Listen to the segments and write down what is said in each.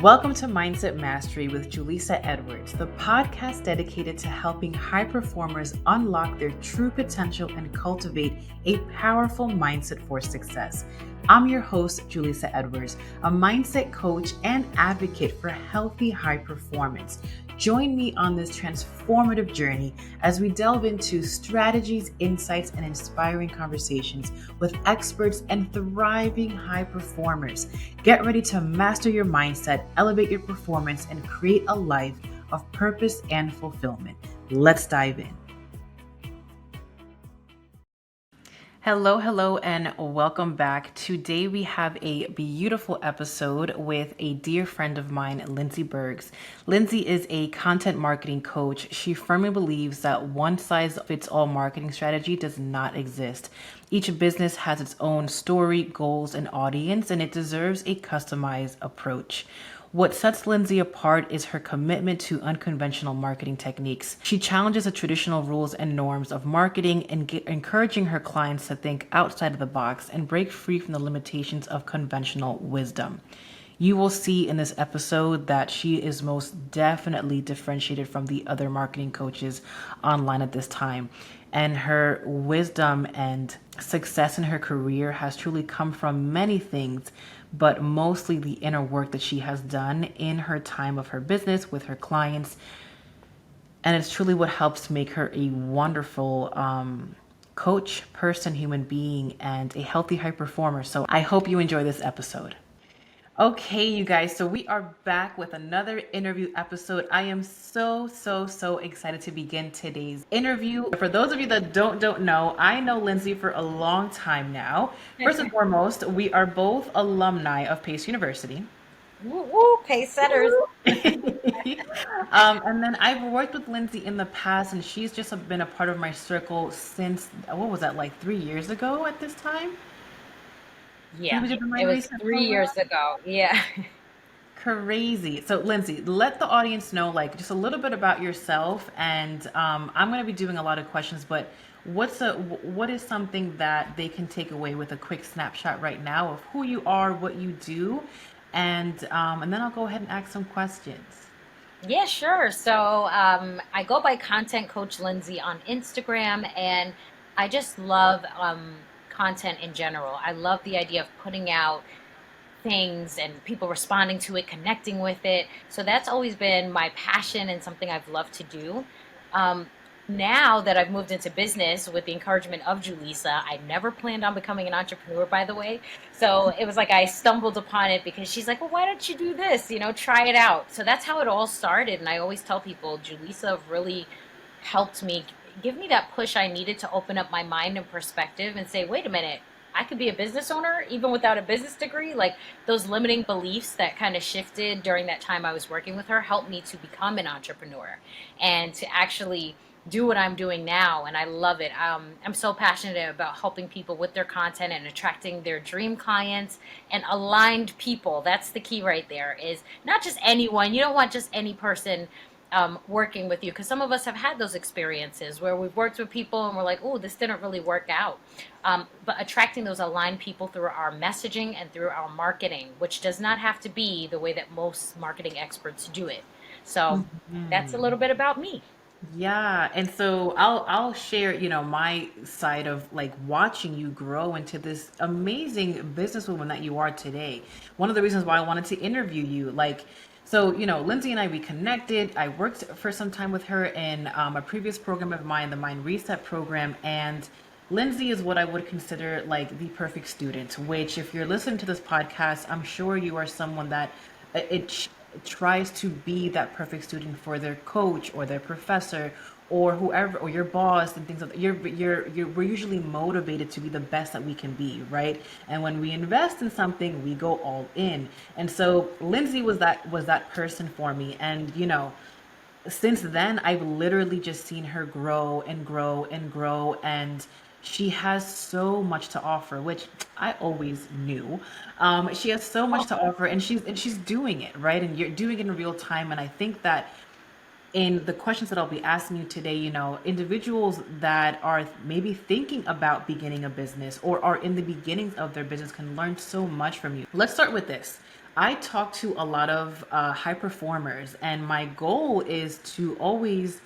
Welcome to Mindset Mastery with Julissa Edwards, the podcast dedicated to helping high performers unlock their true potential and cultivate a powerful mindset for success. I'm your host, Julissa Edwards, a mindset coach and advocate for healthy high performance. Join me on this transformative journey as we delve into strategies, insights, and inspiring conversations with experts and thriving high performers. Get ready to master your mindset, elevate your performance, and create a life of purpose and fulfillment. Let's dive in. Hello, and welcome back. Today we have a beautiful episode with a dear friend of mine, Lindsay Burgess. Lindsay is a content marketing coach. She firmly believes that one size fits all marketing strategy does not exist. Each business has its own story, goals, and audience, and it deserves a customized approach. What sets Lindsay apart is her commitment to unconventional marketing techniques. She challenges the traditional rules and norms of marketing and encouraging her clients to think outside of the box and break free from the limitations of conventional wisdom. You will see in this episode that she is most definitely differentiated from the other marketing coaches online at this time. And her wisdom and success in her career has truly come from many things, but mostly the inner work that she has done in her time of her business with her clients. And it's truly what helps make her a wonderful coach, person, human being, and a healthy high performer. So I hope you enjoy this episode. Okay, you guys, so we are back with another interview episode. I am so excited to begin today's interview. For those of you that don't know, I know Lindsay for a long time now. First and foremost, we are both alumni of Pace University. Woo, pace setters. And then I've worked with Lindsay in the past, and she's just been a part of my circle since, what was that, like 3 years ago at this time? When Yeah, we did the it Mind was Reset three program? years ago. Yeah. Crazy. So, Lindsay, let the audience know like just a little bit about yourself, and I'm going to be doing a lot of questions. But what is something that they can take away with a quick snapshot right now of who you are, what you do, and then I'll go ahead and ask some questions. Yeah, sure. So I go by Content Coach Lindsay on Instagram, and I just love content in general. I love the idea of putting out things and people responding to it, connecting with it. So that's always been my passion and something I've loved to do. Um, Now that I've moved into business with the encouragement of Julissa, I never planned on becoming an entrepreneur, by the way. So it was like I stumbled upon it because she's like, well, why don't you do this? Try it out. So that's how it all started. And I always tell people, Julissa really helped me give me that push I needed to open up my mind and perspective and say, wait a minute, I could be a business owner even without a business degree. Like those limiting beliefs that kind of shifted during that time I was working with her helped me to become an entrepreneur and to actually do what I'm doing now. And I love it. I'm so passionate about helping people with their content and attracting their dream clients and aligned people. That's the key right there, is not just anyone. You don't want just any person working with you, because some of us have had those experiences where we've worked with people and we're like, oh, this didn't really work out. But attracting those aligned people through our messaging and through our marketing, which does not have to be the way that most marketing experts do it. So that's a little bit about me. Yeah, and so I'll share, my side of like watching you grow into this amazing businesswoman that you are today. One of the reasons why I wanted to interview you, like, so Lindsay and I reconnected. I worked for some time with her in a previous program of mine, the Mind Reset program, and Lindsay is what I would consider like the perfect student. Which, if you're listening to this podcast, I'm sure you are someone that it tries to be that perfect student for their coach or their professor or whoever, or your boss, and things like that. We're usually motivated to be the best that we can be, right? And when we invest in something, we go all in. And so Lindsay was that person for me. And since then, I've literally just seen her grow and grow and grow, and she has so much to offer, which I always knew. She has so much to offer, and she's doing it, right? And you're doing it in real time. And I think that in the questions that I'll be asking you today, individuals that are maybe thinking about beginning a business or are in the beginnings of their business can learn so much from you. Let's start with this. I talk to a lot of high performers, and my goal is to always,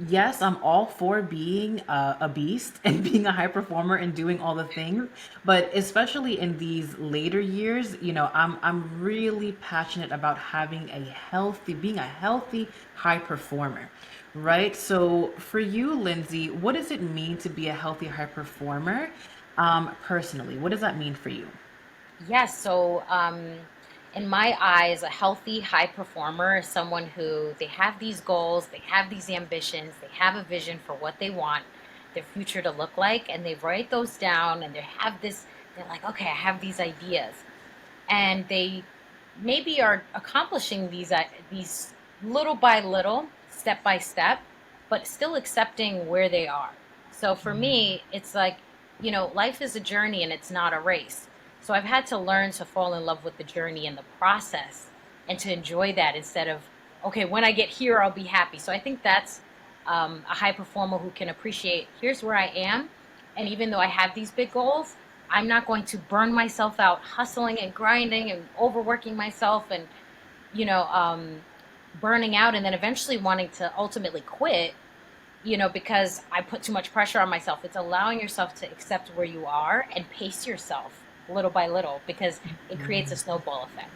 yes, I'm all for being a beast and being a high performer and doing all the things, but especially in these later years, I'm really passionate about being a healthy high performer, right? So for you, Lindsay, what does it mean to be a healthy high performer, personally? What does that mean for you? Yes, so in my eyes, a healthy high performer is someone who they have these goals, they have these ambitions, they have a vision for what they want their future to look like, and they write those down and they have this, they're like, okay, I have these ideas. And they maybe are accomplishing these little by little, step by step, but still accepting where they are. So for me, it's like, life is a journey and it's not a race. So I've had to learn to fall in love with the journey and the process and to enjoy that instead of, okay, when I get here, I'll be happy. So I think that's a high performer who can appreciate here's where I am. And even though I have these big goals, I'm not going to burn myself out hustling and grinding and overworking myself and, you know, um, burning out and then eventually wanting to ultimately quit, because I put too much pressure on myself. It's allowing yourself to accept where you are and pace yourself little by little because it creates a snowball effect.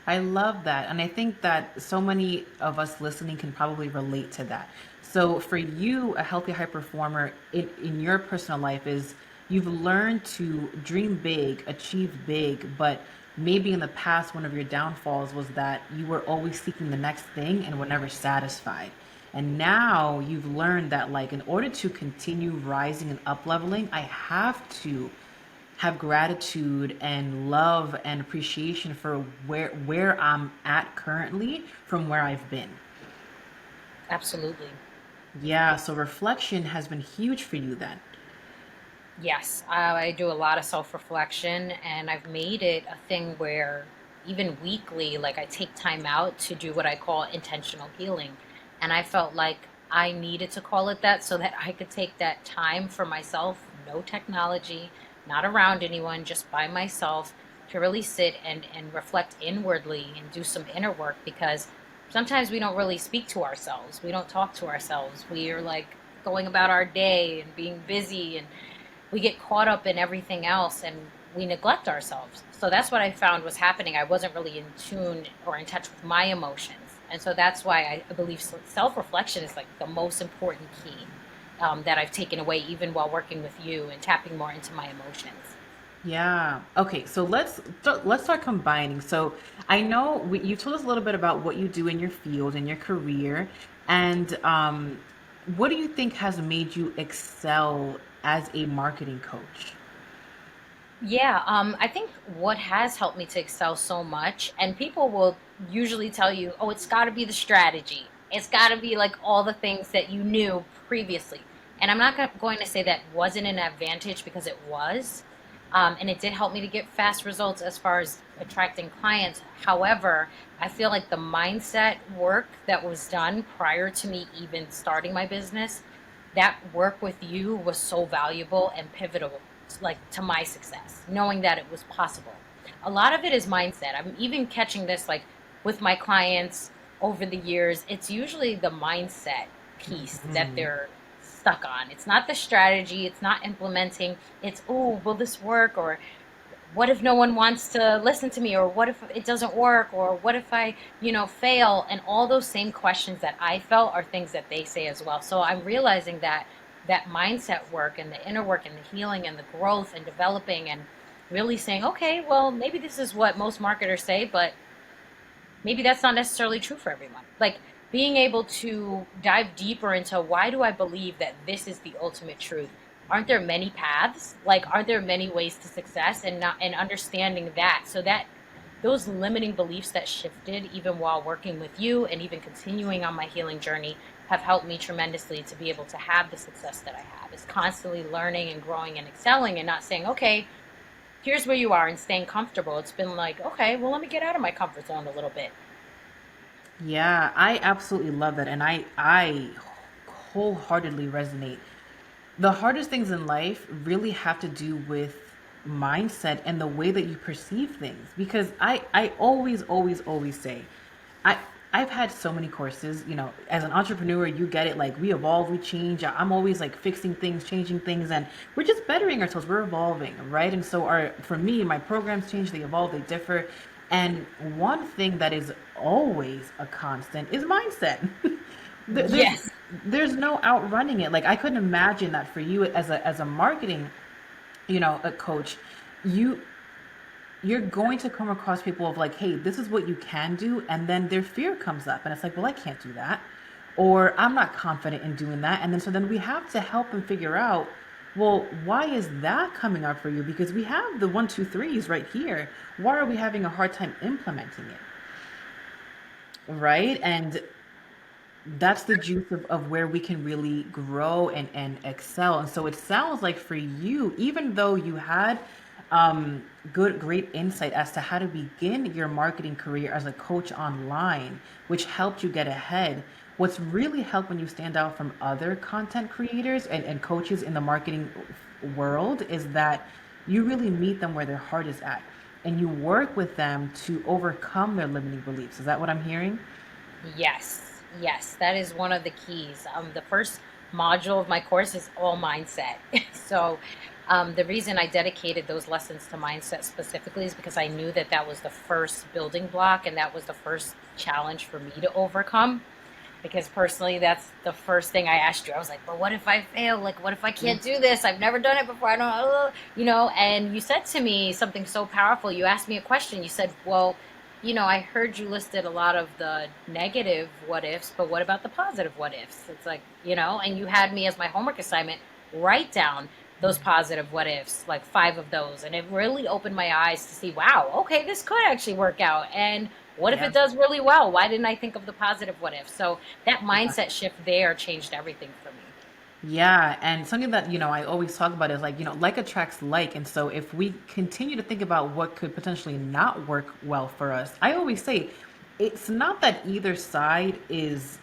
I love that. And I think that so many of us listening can probably relate to that. So, for you, a healthy high performer in your personal life is you've learned to dream big, achieve big, but maybe in the past, one of your downfalls was that you were always seeking the next thing and were never satisfied. And now you've learned that, like, in order to continue rising and up leveling, I have to have gratitude and love and appreciation for where I'm at currently from where I've been. Absolutely. Yeah, so reflection has been huge for you then. Yes, I do a lot of self-reflection and I've made it a thing where even weekly, like I take time out to do what I call intentional healing. And I felt like I needed to call it that so that I could take that time for myself, no technology, not around anyone, just by myself to really sit and reflect inwardly and do some inner work because sometimes we don't really speak to ourselves. We don't talk to ourselves. We are like going about our day and being busy and we get caught up in everything else and we neglect ourselves. So that's what I found was happening. I wasn't really in tune or in touch with my emotions. And so that's why I believe self reflection is like the most important key that I've taken away, even while working with you and tapping more into my emotions. Yeah. Okay. So let's start combining. So I know you told us a little bit about what you do in your field and your career, and what do you think has made you excel as a marketing coach? Yeah, I think what has helped me to excel so much, and people will usually tell you, oh, it's got to be the strategy. It's got to be like all the things that you knew previously. And I'm not going to say that wasn't an advantage because it was. And it did help me to get fast results as far as attracting clients. However, I feel like the mindset work that was done prior to me even starting my business, that work with you was so valuable and pivotal, like to my success, knowing that it was possible. A lot of it is mindset. I'm even catching this like with my clients over the years. It's usually the mindset piece that Hmm. they're stuck on. It's not the strategy, it's not implementing. It's, oh, will this work? Or what if no one wants to listen to me? Or what if it doesn't work? Or what if I, fail? And all those same questions that I felt are things that they say as well. So I'm realizing that that mindset work and the inner work and the healing and the growth and developing and really saying, okay, well, maybe this is what most marketers say, but maybe that's not necessarily true for everyone. Like being able to dive deeper into why do I believe that this is the ultimate truth? Aren't there many paths? Like, aren't there many ways to success? And not and understanding that so that those limiting beliefs that shifted even while working with you and even continuing on my healing journey have helped me tremendously to be able to have the success that I have. Is constantly learning and growing and excelling and not saying, okay, here's where you are and staying comfortable. It's been like, okay, well, let me get out of my comfort zone a little bit. Yeah, I absolutely love that, and I wholeheartedly resonate. The hardest things in life really have to do with mindset and the way that you perceive things. Because I always say, I I've had so many courses, as an entrepreneur, you get it, like we evolve, we change. I'm always like fixing things, changing things, and we're just bettering ourselves. We're evolving, right? And so for me, my programs change, they evolve, they differ. And one thing that is always a constant is mindset. There- there's Yes. there's no outrunning it. Like I couldn't imagine that for you as a marketing, a coach, you you're going to come across people of like, hey, this is what you can do, and then their fear comes up, and it's like, well, I can't do that, or I'm not confident in doing that, and then we have to help them figure out, well, why is that coming up for you? Because we have the one, two, threes right here. Why are we having a hard time implementing it? Right? And that's the juice of where we can really grow and excel. And so it sounds like for you, even though you had great insight as to how to begin your marketing career as a coach online, which helped you get ahead, what's really helped when you stand out from other content creators and coaches in the marketing world is that you really meet them where their heart is at and you work with them to overcome their limiting beliefs. Is that what I'm hearing? Yes, yes, that is one of the keys. The first module of my course is all mindset. So, the reason I dedicated those lessons to mindset specifically is because I knew that that was the first building block and that was the first challenge for me to overcome. Because personally, that's the first thing I asked you. I was like, "But what if I fail? Like, what if I can't do this? I've never done it before. I don't know, And you said to me something so powerful. You asked me a question. You said, "Well, I heard you listed a lot of the negative what ifs, but what about the positive what ifs?" It's like, and you had me as my homework assignment write down those positive what ifs, like five of those. And it really opened my eyes to see, wow, okay, this could actually work out. And what if Yeah. it does really well? Why didn't I think of the positive what ifs? So that mindset shift there changed everything for me. Yeah, and something that, I always talk about is like attracts like. And so if we continue to think about what could potentially not work well for us, I always say it's not that either side is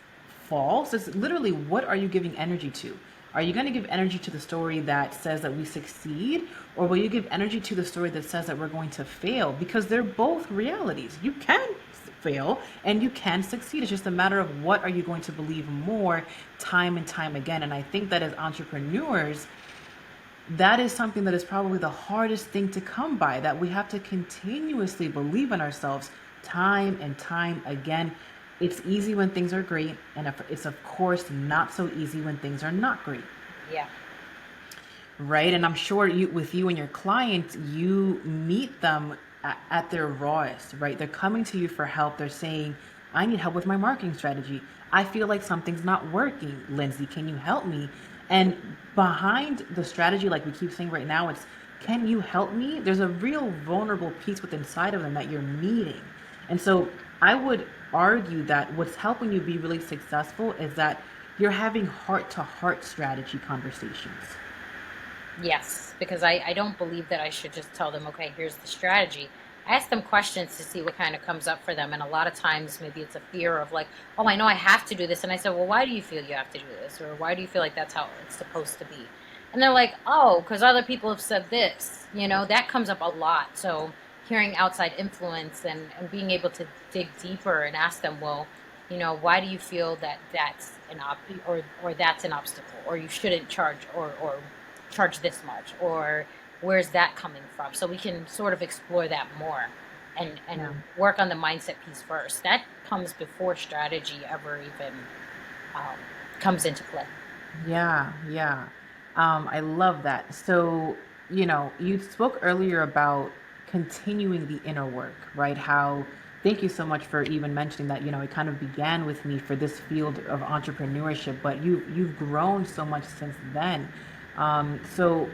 false. It's literally what are you giving energy to? Are you going to give energy to the story that says that we succeed, or will you give energy to the story that says that we're going to fail? Because they're both realities. You can fail and you can succeed. It's just a matter of what are you going to believe more time and time again. And I think that as entrepreneurs, that is something that is probably the hardest thing to come by, that we have to continuously believe in ourselves time and time again. It's easy when things are great, and it's of course not so easy when things are not great, Yeah. right? And I'm sure with you and your clients, you meet them at their rawest, right? They're coming to you for help. They're saying, I need help with my marketing strategy. I feel like something's not working. Lindsay, can you help me? And behind the strategy, like we keep saying right now, it's, can you help me? There's a real vulnerable piece within inside of them that you're meeting. And so I would argue that what's helping you be really successful is that you're having heart to heart strategy conversations. Yes, because I don't believe that I should just tell them, okay, here's the strategy. I ask them questions to see what kind of comes up for them. And a lot of times, maybe it's a fear of like, oh, I know I have to do this. And I said, well, why do you feel you have to do this? Or why do you feel like that's how it's supposed to be? And they're like, oh, because other people have said this. That comes up a lot. So hearing outside influence and being able to dig deeper and ask them, well, why do you feel that that's or that's an obstacle, or you shouldn't charge or charge this much, or where's that coming from? So we can sort of explore that more and Yeah. work on the mindset piece first. That comes before strategy ever even um, comes into play. Yeah, yeah. I love that. So, you spoke earlier about continuing the inner work, right? How, thank you so much for even mentioning that, it kind of began with me for this field of entrepreneurship, but you've grown so much since then. So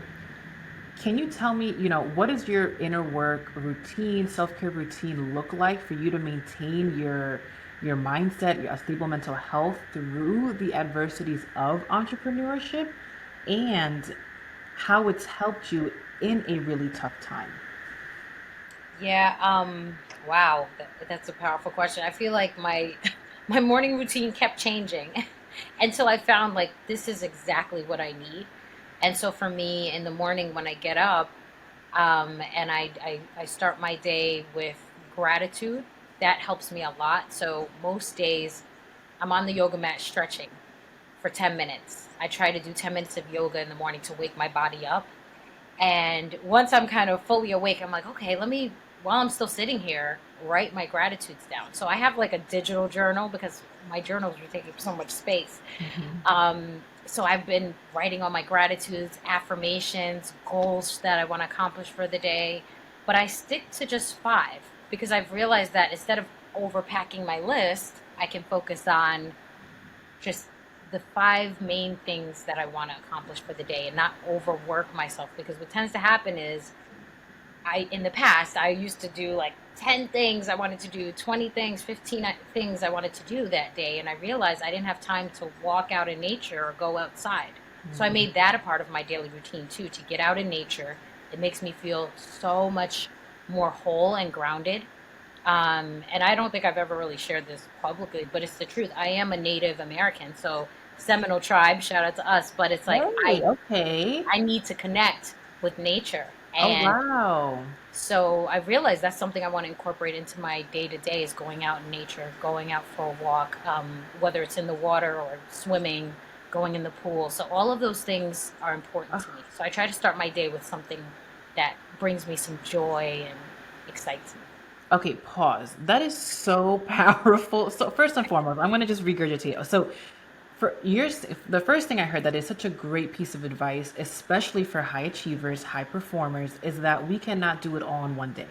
can you tell me, what does your inner work routine, self-care routine look like for you to maintain your mindset, your stable mental health through the adversities of entrepreneurship, and how it's helped you in a really tough time? Yeah, wow, that's a powerful question. I feel like my my morning routine kept changing until I found this is exactly what I need. And so for me in the morning when I get up, And I start my day with gratitude. That helps me a lot. So most days I'm on the yoga mat stretching for 10 minutes. I try to do 10 minutes of yoga in the morning to wake my body up. And once I'm kind of fully awake, I'm like, okay, let me, while I'm still sitting here, write my gratitudes down. So I have like a digital journal because my journals are taking so much space. Mhm. So I've been writing all my gratitudes, affirmations, goals that I want to accomplish for the day. But I stick to just five because I've realized that instead of overpacking my list, I can focus on just the five main things that I want to accomplish for the day and not overwork myself. Because what tends to happen is in the past, I used to do like 10 things I wanted to do, 20 things, 15 things I wanted to do that day. And I realized I didn't have time to walk out in nature or go outside. So I made that a part of my daily routine too, to get out in nature. It makes me feel so much more whole and grounded. And I don't think I've ever really shared this publicly, but it's the truth. I am a Native American, so Seminole tribe, shout out to us. But it's like Hey, okay. I need to connect with nature, Oh, and wow. so I realized that's something I want to incorporate into my day to day is going out in nature, going out for a walk, whether it's in the water or swimming, going in the pool. So all of those things are important to me. So I try to start my day with something that brings me some joy and excites me. Okay, pause. That is so powerful. So first and foremost, I'm going to just regurgitate. So for years, the first thing I heard that is such a great piece of advice, especially for high achievers, high performers, is that we cannot do it all in one day.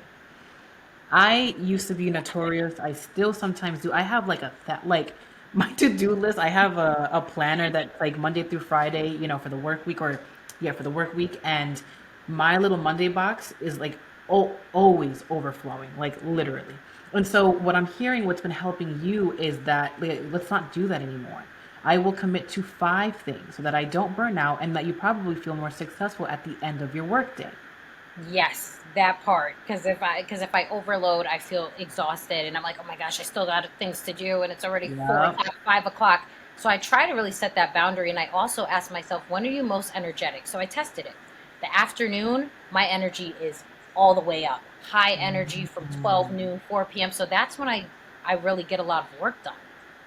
I used to be notorious. I still sometimes do. I have like like my to-do list. I have a planner that's like Monday through Friday, for the work week or yeah, for the work week. And my little Monday box is like always overflowing, like literally. And so what I'm hearing, what's been helping you is that like, let's not do that anymore. I will commit to five things so that I don't burn out and that you probably feel more successful at the end of your workday. Yes, that part. Because if I overload, I feel exhausted, and I'm like, oh my gosh, I still got things to do, and it's already four Yep. o'clock, 5 o'clock. So I try to really set that boundary, and I also ask myself, when are you most energetic? So I tested it. The afternoon, my energy is all the way up, high energy from 12 Mhm. noon, 4 p.m. So that's when I really get a lot of work done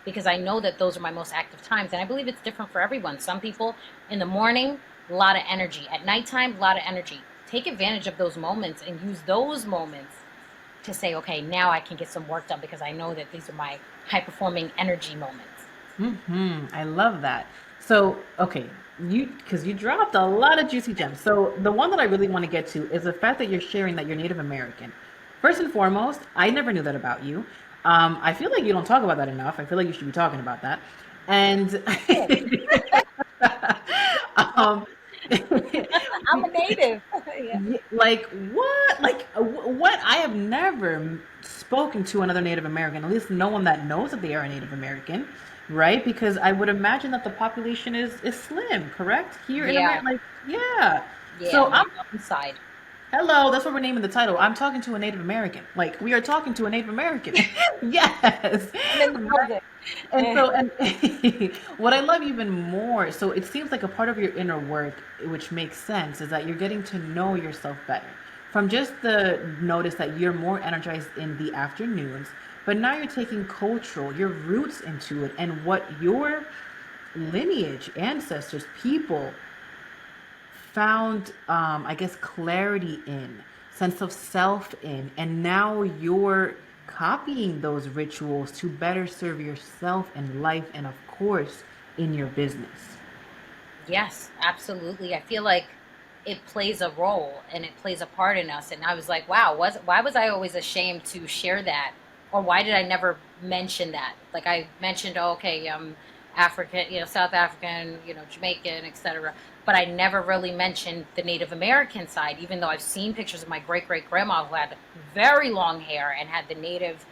because I know that those are my most active times, and I believe it's different for everyone. Some people in the morning, a lot of energy. At nighttime, a lot of energy. Take advantage of those moments and use those moments to say, okay, now I can get some work done because I know that these are my high performing energy moments. I love that. So, okay, because you dropped a lot of juicy gems. So, the one that I really want to get to is the fact that you're sharing that you're Native American. First and foremost, I never knew that about you. I feel like you don't talk about that enough. I feel like you should be talking about that. And Oh, um, I'm a native. Yeah. like what? Like what? I have never spoken to another Native American, at least no one that knows that they are a Native American, right? Because I would imagine that the population is slim, correct? Here in Yeah. America, like yeah. Yeah. So My I'm mom's side. hello. That's what we're naming the title. I'm talking to a Native American. Like we are talking to a Native American. Yes. I'm in the building. And so, and what I love even more, so it seems like a part of your inner work, which makes sense, is that you're getting to know yourself better. From just the notice that you're more energized in the afternoons, but now you're taking cultural, your roots into it, and what your lineage, ancestors, people found, I guess, clarity in, sense of self in, and now you're copying those rituals to better serve yourself in life and, of course, in your business. Yes, absolutely. I feel like it plays a role and it plays a part in us. And I was like, wow, why was I always ashamed to share that? Or why did I never mention that? Like I mentioned, oh, okay, African, South African, Jamaican, etc. But I never really mentioned the Native American side, even though I've seen pictures of my great great grandma who had very long hair and had the native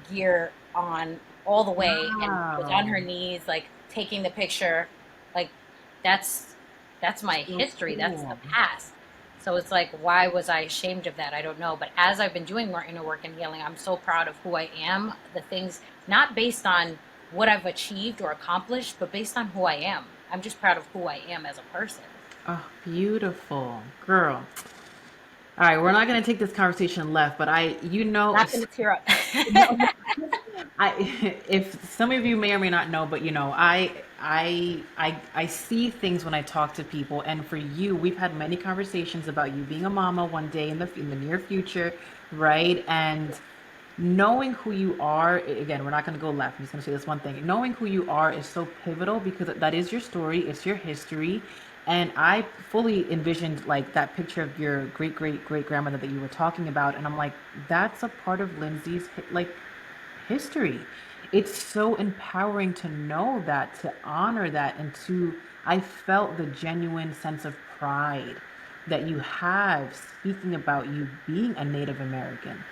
gear on all the way and was on Wow. her knees, like taking the picture. Like that's that's my So history. That's the cool. past. So it's like, why was I ashamed of that? I don't know. But as I've been doing more inner work and healing, I'm so proud of who I am. The things not based on what I've achieved or accomplished, but based on who I am. I'm just proud of who I am as a person. Oh, beautiful. Girl. All right, we're not going to take this conversation left, but Not going to tear up. no, if some of you may or may not know, but I see things when I talk to people, and for you, we've had many conversations about you being a mama one day in the near future, right? And knowing who you are, again, we're not going to go left. I'm just going to say this one thing. Knowing who you are is so pivotal because that is your story, it's your history. And I fully envisioned like that picture of your great great great grandmother that you were talking about, and I'm like, that's a part of Lindsay's like history. It's so empowering to know that, to honor that, and to, I felt the genuine sense of pride that you have speaking about you being a Native American.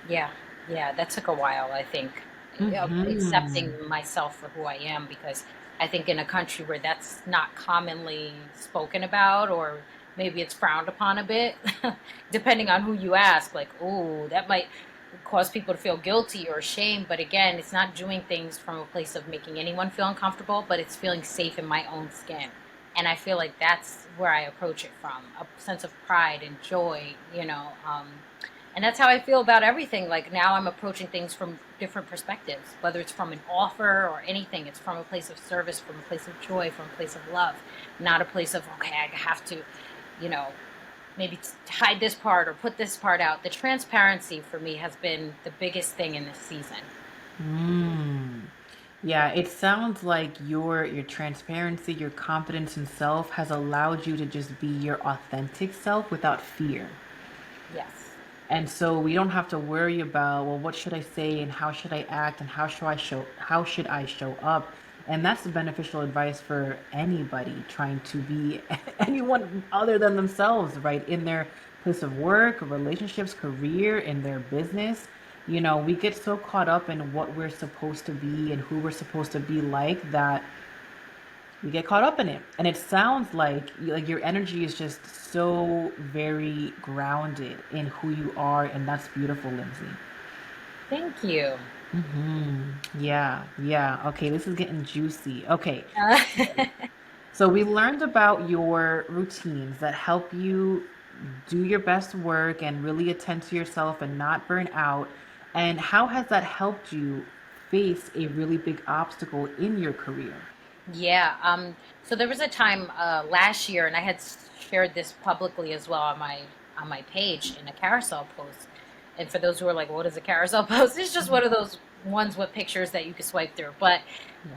Yeah, yeah, that took a while, I think, of Hmm. accepting myself for who I am, because I think in a country where that's not commonly spoken about, or maybe it's frowned upon a bit, depending on who you ask, like, oh, that might cause people to feel guilty or ashamed. But again, it's not doing things from a place of making anyone feel uncomfortable, but it's feeling safe in my own skin. And I feel like that's where I approach it from, a sense of pride and joy, and that's how I feel about everything. Like now I'm approaching things from different perspectives, whether it's from an offer or anything. It's from a place of service, from a place of joy, from a place of love, not a place of, okay, I have to, you know, maybe hide this part or put this part out. The transparency for me has been the biggest thing in this season. Mm. Yeah, it sounds like your transparency, your confidence in self has allowed you to just be your authentic self without fear. Yes. And so we don't have to worry about, well, what should I say and how should I act and how should I show up? And that's the beneficial advice for anybody trying to be anyone other than themselves, right? In their place of work, relationships, career, in their business. We get so caught up in what we're supposed to be and who we're supposed to be like that we get caught up in it. And it sounds like your energy is just so very grounded in who you are, and that's beautiful, Lindsay. Thank you. Yeah, yeah. Okay, this is getting juicy. Okay, Uh, so we learned about your routines that help you do your best work and really attend to yourself and not burn out. And how has that helped you face a really big obstacle in your career? Yeah. So there was a time last year, and I had shared this publicly as well on my page in a carousel post. And for those who are like, "What is a carousel post?" It's just one of those ones with pictures that you can swipe through. But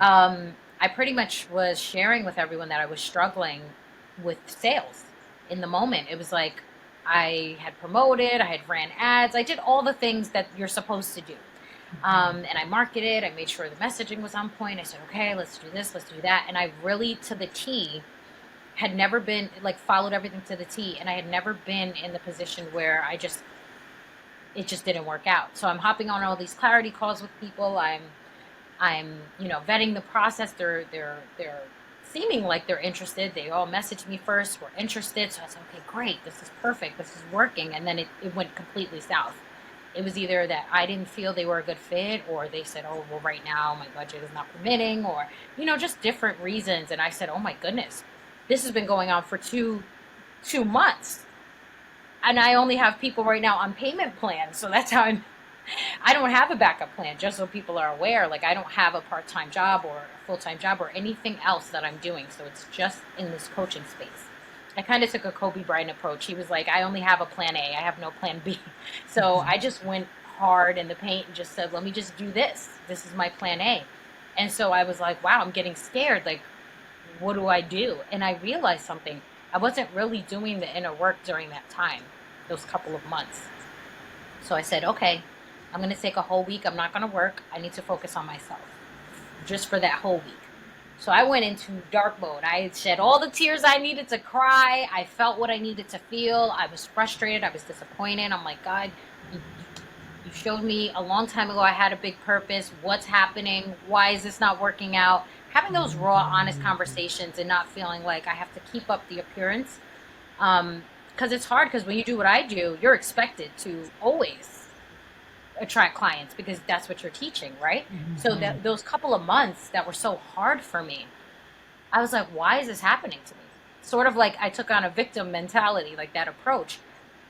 Yeah. I pretty much was sharing with everyone that I was struggling with sales in the moment. It was like I had promoted, I had ran ads, I did all the things that you're supposed to do. And I marketed, I made sure the messaging was on point. I said, okay, let's do this, let's do that. And I really, to the T, had never been like followed everything to the T. And I had never been in the position where it just didn't work out. So I'm hopping on all these clarity calls with people. I'm vetting the process. They're seeming like they're interested. They all messaged me first, were interested. So I said, okay, great, this is perfect, this is working. And then it went completely south. It was either that I didn't feel they were a good fit, or they said, oh, well, right now my budget is not permitting, or, just different reasons. And I said, oh my goodness, this has been going on for two months. And I only have people right now on payment plans. So that's how I don't have a backup plan, just so people are aware. Like, I don't have a part time job or a full time job or anything else that I'm doing. So it's just in this coaching space. I kind of took a Kobe Bryant approach. He was like, I only have a plan A, I have no plan B. So I just went hard in the paint and just said, let me just do this. This is my plan A. And so I was like, wow, I'm getting scared. Like, what do I do? And I realized something. I wasn't really doing the inner work during that time, those couple of months. So I said, okay, I'm going to take a whole week. I'm not going to work. I need to focus on myself just for that whole week. So I went into dark mode. I shed all the tears I needed to cry. I felt what I needed to feel. I was frustrated. I was disappointed. I'm like, God, you showed me a long time ago I had a big purpose. What's happening? Why is this not working out? Having those raw, honest conversations and not feeling like I have to keep up the appearance. Because it's hard, because when you do what I do, you're expected to always attract clients because that's what you're teaching, right? So that those couple of months that were so hard for me, I was like, why is this happening to me? sort of like I took on a victim mentality, like that approach.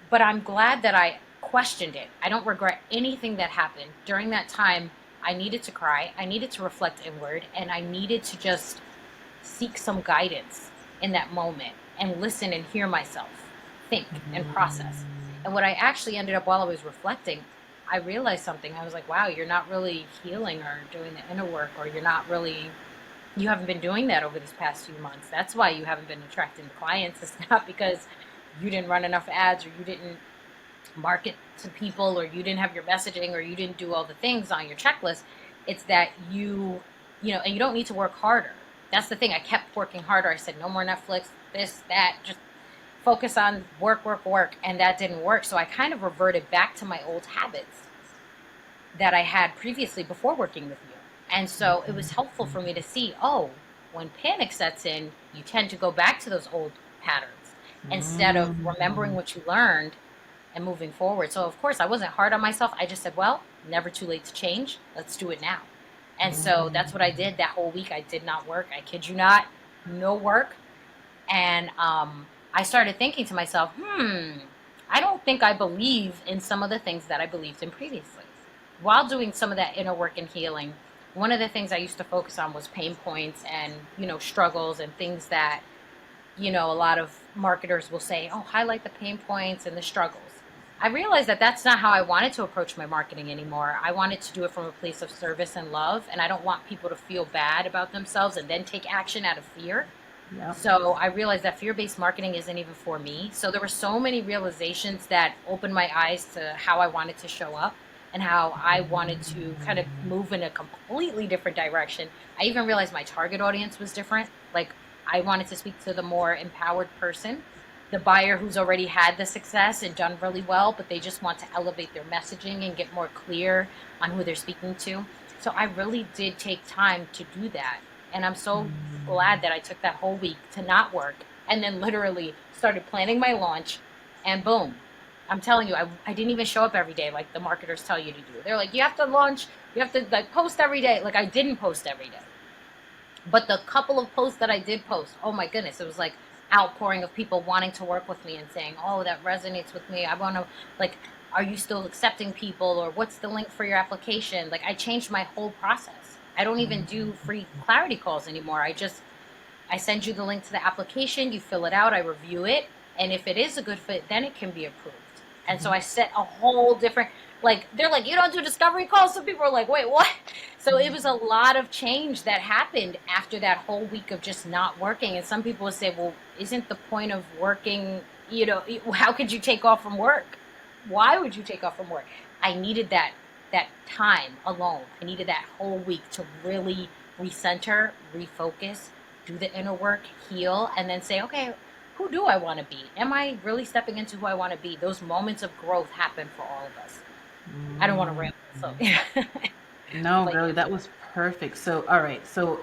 But I'm glad that I questioned it. I don't regret anything that happened. During that time, I needed to cry, I needed to reflect inward, and I needed to just seek some guidance in that moment and listen and hear myself think and process. And what I actually ended up while I was reflecting, I realized something. I was like, wow, you're not really healing or doing the inner work, or you're not really, you haven't been doing that over these past few months. That's why you haven't been attracting clients. It's not because you didn't run enough ads, or you didn't market to people, or you didn't have your messaging, or you didn't do all the things on your checklist. It's that and you don't need to work harder. That's the thing. I kept working harder. I said, no more Netflix, this, that, just focus on work, work, work. And that didn't work. So I kind of reverted back to my old habits that I had previously before working with you. And so it was helpful for me to see, oh, when panic sets in, you tend to go back to those old patterns instead of remembering what you learned and moving forward. So, of course, I wasn't hard on myself. I just said, well, never too late to change. Let's do it now. And so that's what I did that whole week. I did not work. I kid you not, no work. And I started thinking to myself, I don't think I believe in some of the things that I believed in previously. While doing some of that inner work and healing, one of the things I used to focus on was pain points and, struggles and things that, a lot of marketers will say, oh, highlight the pain points and the struggles. I realized that that's not how I wanted to approach my marketing anymore. I wanted to do it from a place of service and love, and I don't want people to feel bad about themselves and then take action out of fear. Yep. So I realized that fear-based marketing isn't even for me. So there were so many realizations that opened my eyes to how I wanted to show up and how I wanted to kind of move in a completely different direction. I even realized my target audience was different. Like, I wanted to speak to the more empowered person, the buyer who's already had the success and done really well, but they just want to elevate their messaging and get more clear on who they're speaking to. So I really did take time to do that. And I'm so glad that I took that whole week to not work and then literally started planning my launch, and boom. I'm telling you, I didn't even show up every day like the marketers tell you to do. They're like, you have to launch, you have to like post every day. Like, I didn't post every day. But the couple of posts that I did post, oh my goodness, it was like outpouring of people wanting to work with me and saying, oh, that resonates with me. I want to, like, are you still accepting people? Or what's the link for your application? Like, I changed my whole process. I don't even do free clarity calls anymore. I send you the link to the application, you fill it out, I review it. And if it is a good fit, then it can be approved. And so I set a whole different, like, they're like, you don't do discovery calls? Some people are like, wait, what? So it was a lot of change that happened after that whole week of just not working. And some people would say, well, isn't the point of working, how could you take off from work? Why would you take off from work? I needed that time alone. I needed that whole week to really recenter, refocus, do the inner work, heal, and then say, okay, who do I want to be? Am I really stepping into who I want to be? Those moments of growth happen for all of us. I don't want to ramble, so No, but really, yeah. that was perfect. So, all right. So,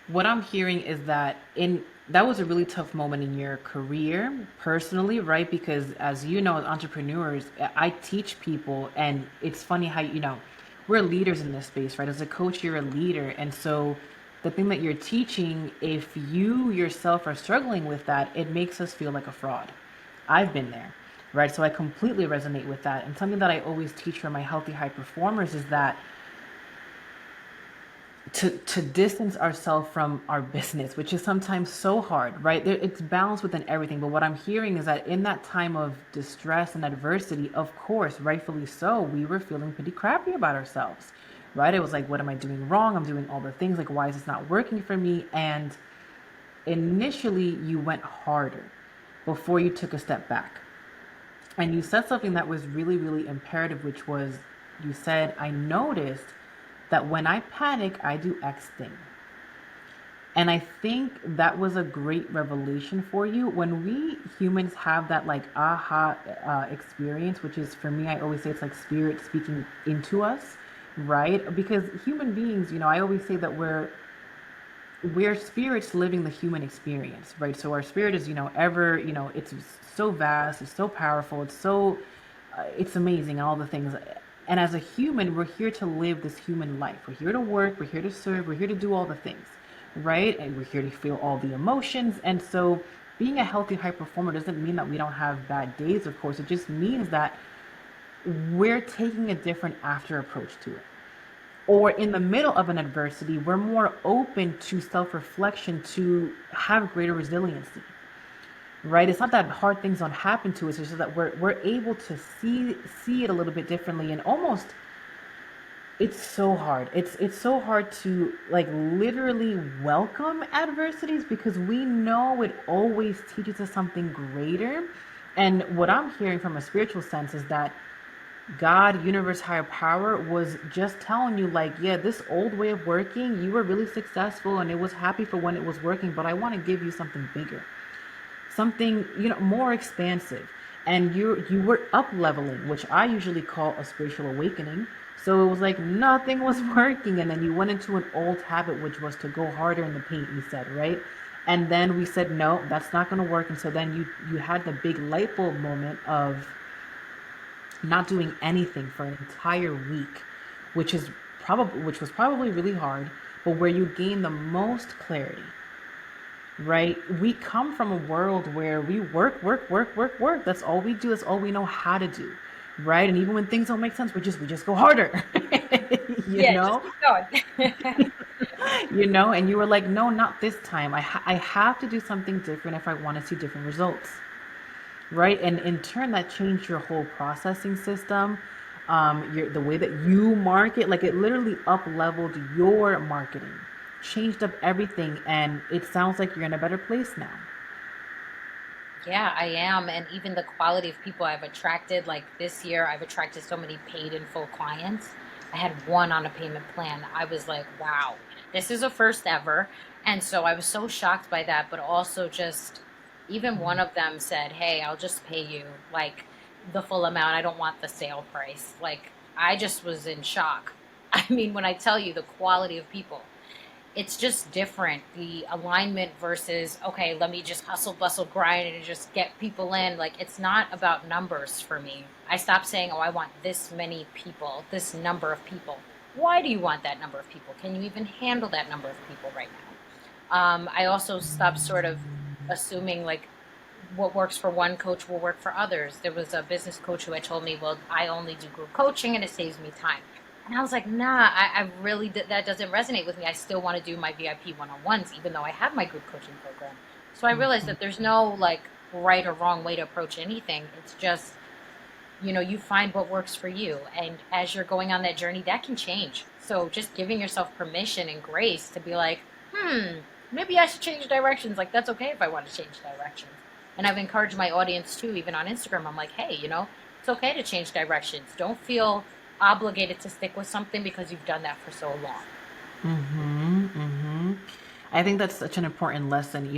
what I'm hearing is that in that was a really tough moment in your career personally, right? Because as you know, as entrepreneurs, I teach people, and it's funny how we're leaders in this space, right? As a coach, you're a leader, and so the thing that you're teaching, if you yourself are struggling with that, it makes us feel like a fraud. I've been there, right? So I completely resonate with that. And something that I always teach for my healthy high performers is that to distance ourselves from our business, which is sometimes so hard, right? It's balance within everything. But what I'm hearing is that in that time of distress and adversity, of course, rightfully so, we were feeling pretty crappy about ourselves, right? It was like, what am I doing wrong? I'm doing all the things. Like, why is this not working for me? And initially, you went harder before you took a step back. And you said something that was really, really imperative, which was you said, I noticed that when I panic, I do X thing. And I think that was a great revelation for you. When we humans have that like aha experience, which is for me, I always say it's like spirit speaking into us, right? Because human beings, I always say that we're spirits living the human experience, right? So our spirit is, ever, it's so vast, it's so powerful, it's amazing, all the things. And as a human, we're here to live this human life. We're here to work, we're here to serve, we're here to do all the things, right? And we're here to feel all the emotions. And so being a healthy high performer doesn't mean that we don't have bad days, of course. It just means that we're taking a different after approach to it. Or in the middle of an adversity, we're more open to self reflection to have greater resiliency, right? It's not that hard things don't happen to us, it's just that we're able to see it a little bit differently and almost it's so hard. It's so hard to like literally welcome adversities because we know it always teaches us something greater. And what I'm hearing from a spiritual sense is that God, universe, higher power was just telling you, like, yeah, this old way of working, you were really successful and it was happy for when it was working, but I want to give you something bigger, something, more expansive. And you were up leveling, which I usually call a spiritual awakening. So it was like nothing was working, and then you went into an old habit, which was to go harder in the paint, you said, right? And then we said, no, that's not going to work. And so then you had the big light bulb moment of not doing anything for an entire week, which was probably really hard, but where you gain the most clarity, right? We come from a world where we work, work, work, work, work. That's all we do. That's all we know how to do, right? And even when things don't make sense, we just go harder, you Yeah, just know, keep going. And you were like, no, not this time. I have to do something different if I want to see different results, right? And in turn, that changed your whole processing system, the way that you market. Like it literally up leveled your marketing, changed up everything, and it sounds like you're in a better place now. Yeah, I am. And even the quality of people I've attracted, like this year, I've attracted so many paid in full clients. I had one on a payment plan. I was like, wow, this is a first ever. And so I was so shocked by that, but also just even one of them said, hey, I'll just pay you like the full amount. I don't want the sale price. Like, I just was in shock. I mean, when I tell you the quality of people, it's just different. The alignment versus, okay, let me just hustle, bustle, grind and just get people in. Like, it's not about numbers for me. I stopped saying, oh, I want this many people, this number of people. Why do you want that number of people? Can you even handle that number of people right now? I also stopped sort of assuming like what works for one coach will work for others. There was a business coach who had told me, well, I only do group coaching and it saves me time. And I was like, nah, I really, that doesn't resonate with me. I still want to do my VIP one-on-ones, even though I have my group coaching program. So I realized that there's no like right or wrong way to approach anything. It's just, you find what works for you. And as you're going on that journey, that can change. So just giving yourself permission and grace to be like, maybe I should change directions. Like, that's okay if I want to change directions. And I've encouraged my audience too, even on Instagram. I'm like, hey, it's okay to change directions. Don't feel obligated to stick with something because you've done that for so long. I think that's such an important lesson.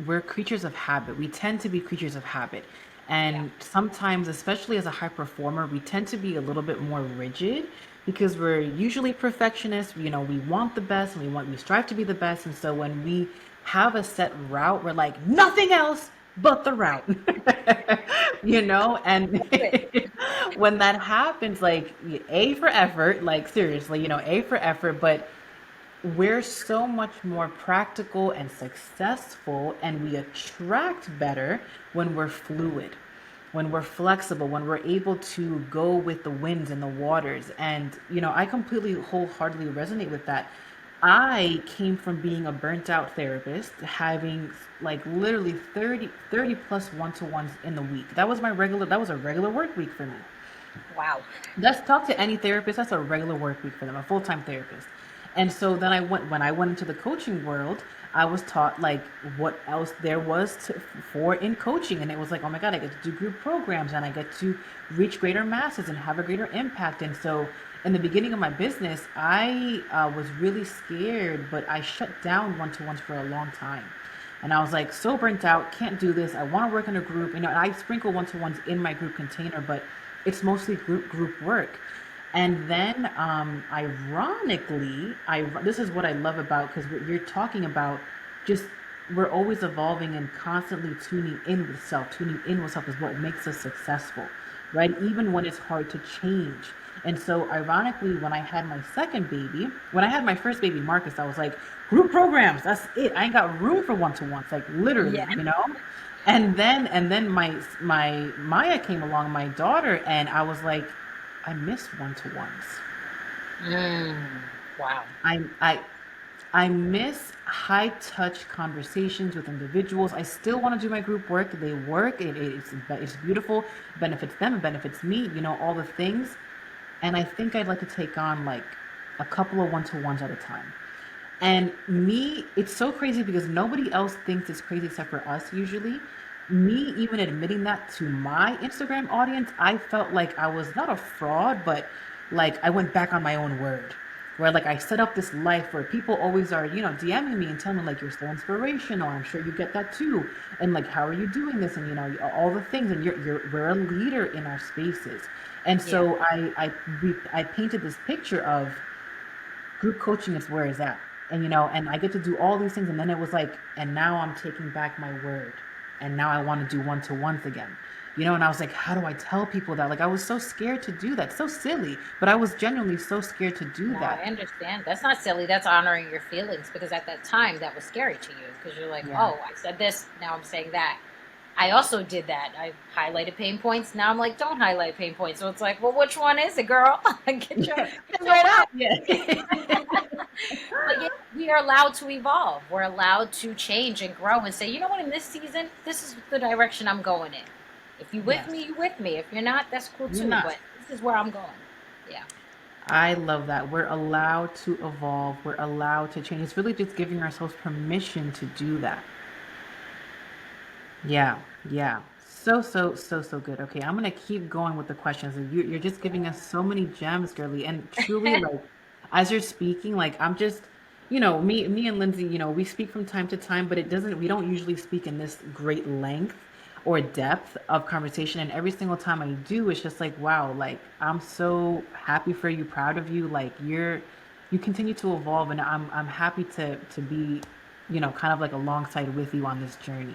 We're creatures of habit. We tend to be creatures of habit. Yeah. And sometimes, especially as a high performer, we tend to be a little bit more rigid because we're usually perfectionists. We want the best and we strive to be the best. And so when we have a set route, we're like, nothing else but the route. And That's it. when that happens, like A for effort, like seriously, A for effort, but we're so much more practical and successful, and we attract better when we're fluid, when we're flexible, when we're able to go with the winds and the waters. And, I completely wholeheartedly resonate with that. I came from being a burnt out therapist, having like literally 30 plus one-to-ones in the week. That was a regular work week for me. Wow. Let's talk to any therapist. That's a regular work week for them, a full time therapist. And so then when I went into the coaching world, I was taught like what else there was for in coaching, and it was like, oh my god, I get to do group programs and I get to reach greater masses and have a greater impact. And so in the beginning of my business, I was really scared, but I shut down one to ones for a long time. And I was like, so burnt out, can't do this. I want to work in a group. And I sprinkle one to ones in my group container, but it's mostly group work. And then, ironically, this is what I love about because you're talking about just we're always evolving and constantly tuning in with self. Tuning in with self is what makes us successful, right? Even when it's hard to change. And so ironically, when I had my second baby, when I had my first baby, Marcus, I was like, group programs, that's it. I ain't got room for one-to-ones, like literally, Yeah. you know? And then my Maya came along, my daughter, and I was like, I miss one-to-ones. Wow. I I miss high touch conversations with individuals. I still want to do my group work. They work. It's beautiful. It benefits them. It benefits me. You know, all the things. And I think I'd like to take on like a couple of one-to-ones at a time. And me, it's so crazy because nobody else thinks it's crazy except for us usually. Me even admitting that to my Instagram audience, I felt like I was not a fraud, but like I went back on my own word. Where like I set up this life where people always are, DMing me and telling me like you're so inspirational. I'm sure you get that too. And like, how are you doing this? And all the things. And we're a leader in our spaces. And Yeah. so I painted this picture of group coaching is where it's at. And I get to do all these things. And then it was like, and now I'm taking back my word. And now I want to do one-to-ones again. And I was like, how do I tell people that? Like, I was so scared to do that. So silly. But I was genuinely so scared to do No, I that. understand. That's not silly. That's honoring your feelings because at that time that was scary to you because you're like, Yeah. oh, I said this, now I'm saying that. I also did that. I highlighted pain points. Now I'm like, don't highlight pain points. So it's like, well, which one is it, girl? Yeah. Get You your know head what? out. Yeah. But yeah, we are allowed to evolve. We're allowed to change and grow and say, you know what, in this season, this is the direction I'm going in. If you with Yes. me, you with me. If you're not, that's cool You're too. not. But this is where I'm going. Yeah. I love that. We're allowed to evolve. We're allowed to change. It's really just giving ourselves permission to do that. Yeah, yeah. So good. Okay, I'm gonna keep going with the questions. You're just giving us so many gems, girly. And truly, like, as you're speaking, like, I'm just, me and Lindsay, we speak from time to time, but we don't usually speak in this great length or depth of conversation. And every single time I do, it's just like, wow, like, I'm so happy for you, proud of you. Like, you continue to evolve, and I'm happy to be, kind of like alongside with you on this journey.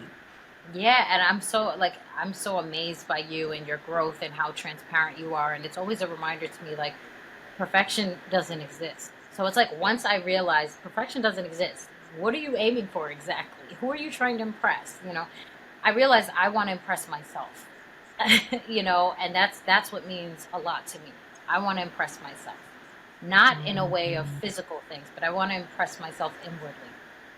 Yeah, and I'm so amazed by you and your growth and how transparent you are. And it's always a reminder to me like perfection doesn't exist. So it's like once I realized perfection doesn't exist, what are you aiming for exactly? Who are you trying to impress? I realized I want to impress myself. And that's what means a lot to me. I want to impress myself. Not in a way of physical things, but I want to impress myself inwardly.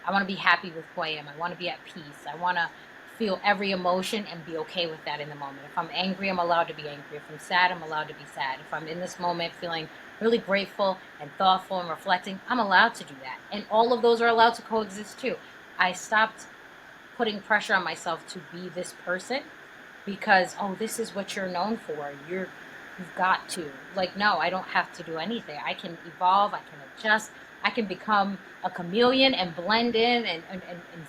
I want to be happy with who I am. I want to be at peace. I want to feel every emotion and be okay with that in the moment. If I'm angry, I'm allowed to be angry. If I'm sad, I'm allowed to be sad. If I'm in this moment feeling really grateful and thoughtful and reflecting, I'm allowed to do that. And all of those are allowed to coexist too. I stopped putting pressure on myself to be this person because oh this is what you're known for, you've got to, like, no, I don't have to do anything. I can evolve, I can adjust, I can become a chameleon and blend in and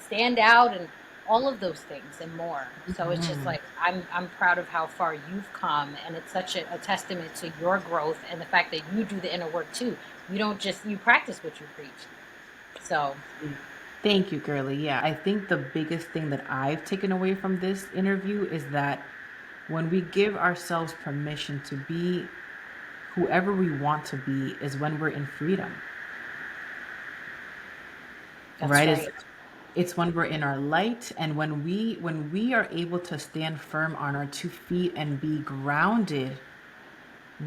stand out and all of those things and more. So it's just Mhm. like I'm proud of how far you've come, and it's such a testament to your growth and the fact that you do the inner work too. You don't just you practice what you preach. So Thank you, girly. Yeah, I think the biggest thing that I've taken away from this interview is that when we give ourselves permission to be whoever we want to be is when we're in freedom, that's right? It's right. it's when we're in our light, and when we are able to stand firm on our 2 feet and be grounded,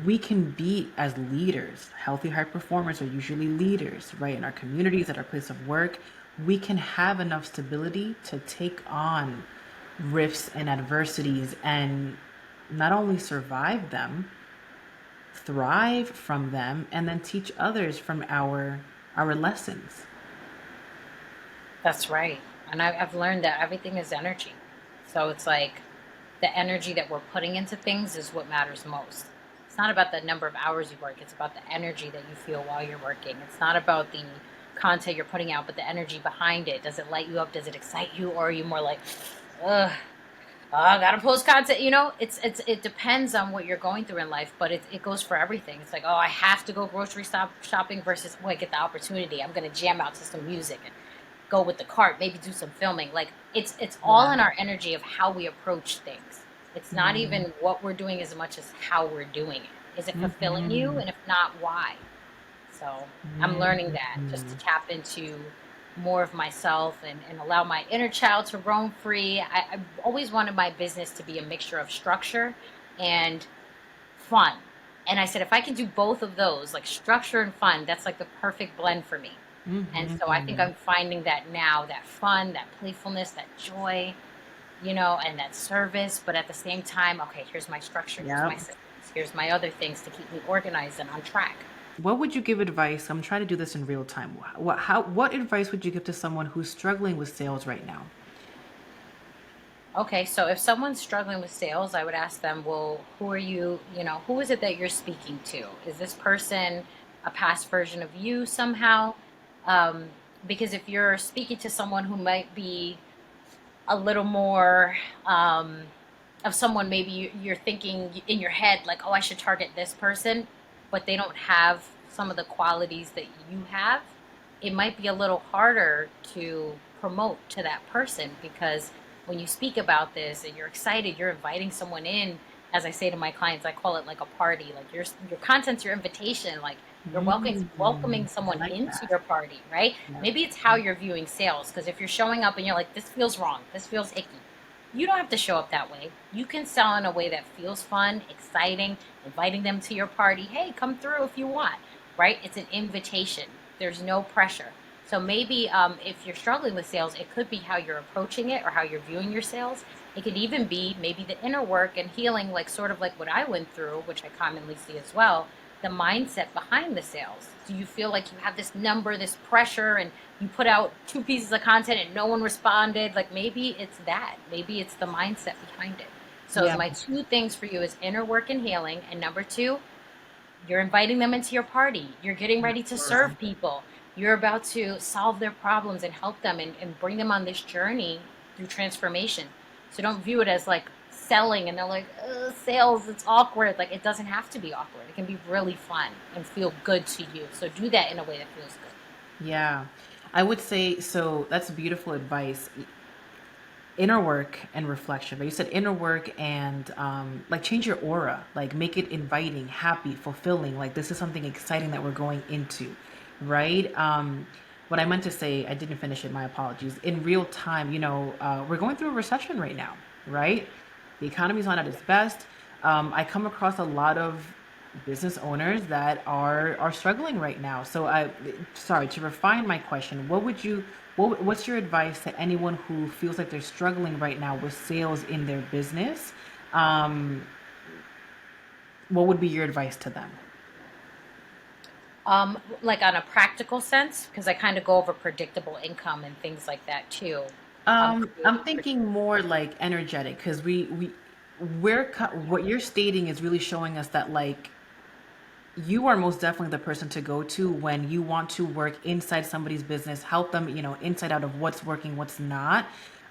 we can be as leaders. Healthy high performers are usually leaders, right? In our communities, at our place of work, we can have enough stability to take on rifts and adversities and not only survive them, thrive from them, and then teach others from our lessons. That's right. And I've learned that everything is energy. So it's like the energy that we're putting into things is what matters most. It's not about the number of hours you work, it's about the energy that you feel while you're working. It's not about the content you're putting out, but the energy behind it. Does it light you up? Does it excite you? Or are you more like, ugh, oh, I gotta post content. It depends on what you're going through in life, but it goes for everything. It's like, oh, I have to go grocery stop shopping versus, oh, I get the opportunity. I'm gonna jam out to some music and go with the cart, maybe do some filming. Like it's all Yeah. in our energy of how we approach things. It's not Mhm. even what we're doing as much as how we're doing it. Is it fulfilling you? Mm-hmm. And if not, why? So I'm learning that just to Mm-hmm. tap into more of myself and allow my inner child to roam free. I've always wanted my business to be a mixture of structure and fun. And I said, if I can do both of those, like structure and fun, that's like the perfect blend for me. And so I think Mm-hmm. I'm finding that now, that fun, that playfulness, that joy, and that service. But at the same time, okay, here's my structure, here's my Yep. systems, here's my other things to keep me organized and on track. What would you give advice? I'm trying to do this in real time. What advice would you give to someone who's struggling with sales right now? Okay, so if someone's struggling with sales, I would ask them, well, who are you? Who is it that you're speaking to? Is this person a past version of you somehow? Um, because if you're speaking to someone who might be a little more of someone, maybe you're thinking in your head, like, oh, I should target this person, but they don't have some of the qualities that you have, it might be a little harder to promote to that person because when you speak about this and you're excited, you're inviting someone in. As I say to my clients, I call it like a party. Like your content's your invitation. Like you're welcoming I someone like into that. your party, right? Yeah. Maybe it's how you're viewing sales. Because if you're showing up and you're like, this feels wrong, this feels icky, you don't have to show up that way. You can sell in a way that feels fun, exciting, inviting them to your party. Hey, come through if you want, right? It's an invitation. There's no pressure. So maybe if you're struggling with sales, it could be how you're approaching it or how you're viewing your sales. It could even be maybe the inner work and healing, like sort of like what I went through, which I commonly see as well, the mindset behind the sales. Do you feel like you have this number, this pressure, and you put out two pieces of content and no one responded? Like maybe it's that. Maybe it's the mindset behind it. So Yeah. my two things for you is inner work and healing, and number two, you're inviting them into your party. You're getting ready to serve people. You're about to solve their problems and help them and bring them on this journey through transformation. So don't view it as like selling and they're like, sales, it's awkward. Like it doesn't have to be awkward. It can be really fun and feel good to you. So do that in a way that feels good. Yeah. I would say so. That's beautiful advice. Inner work and reflection. But you said inner work and like change your aura, like make it inviting, happy, fulfilling. Like this is something exciting that we're going into, right? What I meant to say, I didn't finish it. My apologies. In real time, we're going through a recession right now, right? The economy's not at its best. I come across a lot of business owners that are struggling right now. So sorry, to refine my question, what's your advice to anyone who feels like they're struggling right now with sales in their business? Um, what would be your advice to them? Like on a practical sense, because I kind of go over predictable income and things like that too. I'm Creating. thinking more like energetic because what you're stating is really showing us that like you are most definitely the person to go to when you want to work inside somebody's business, help them, inside out of what's working, what's not.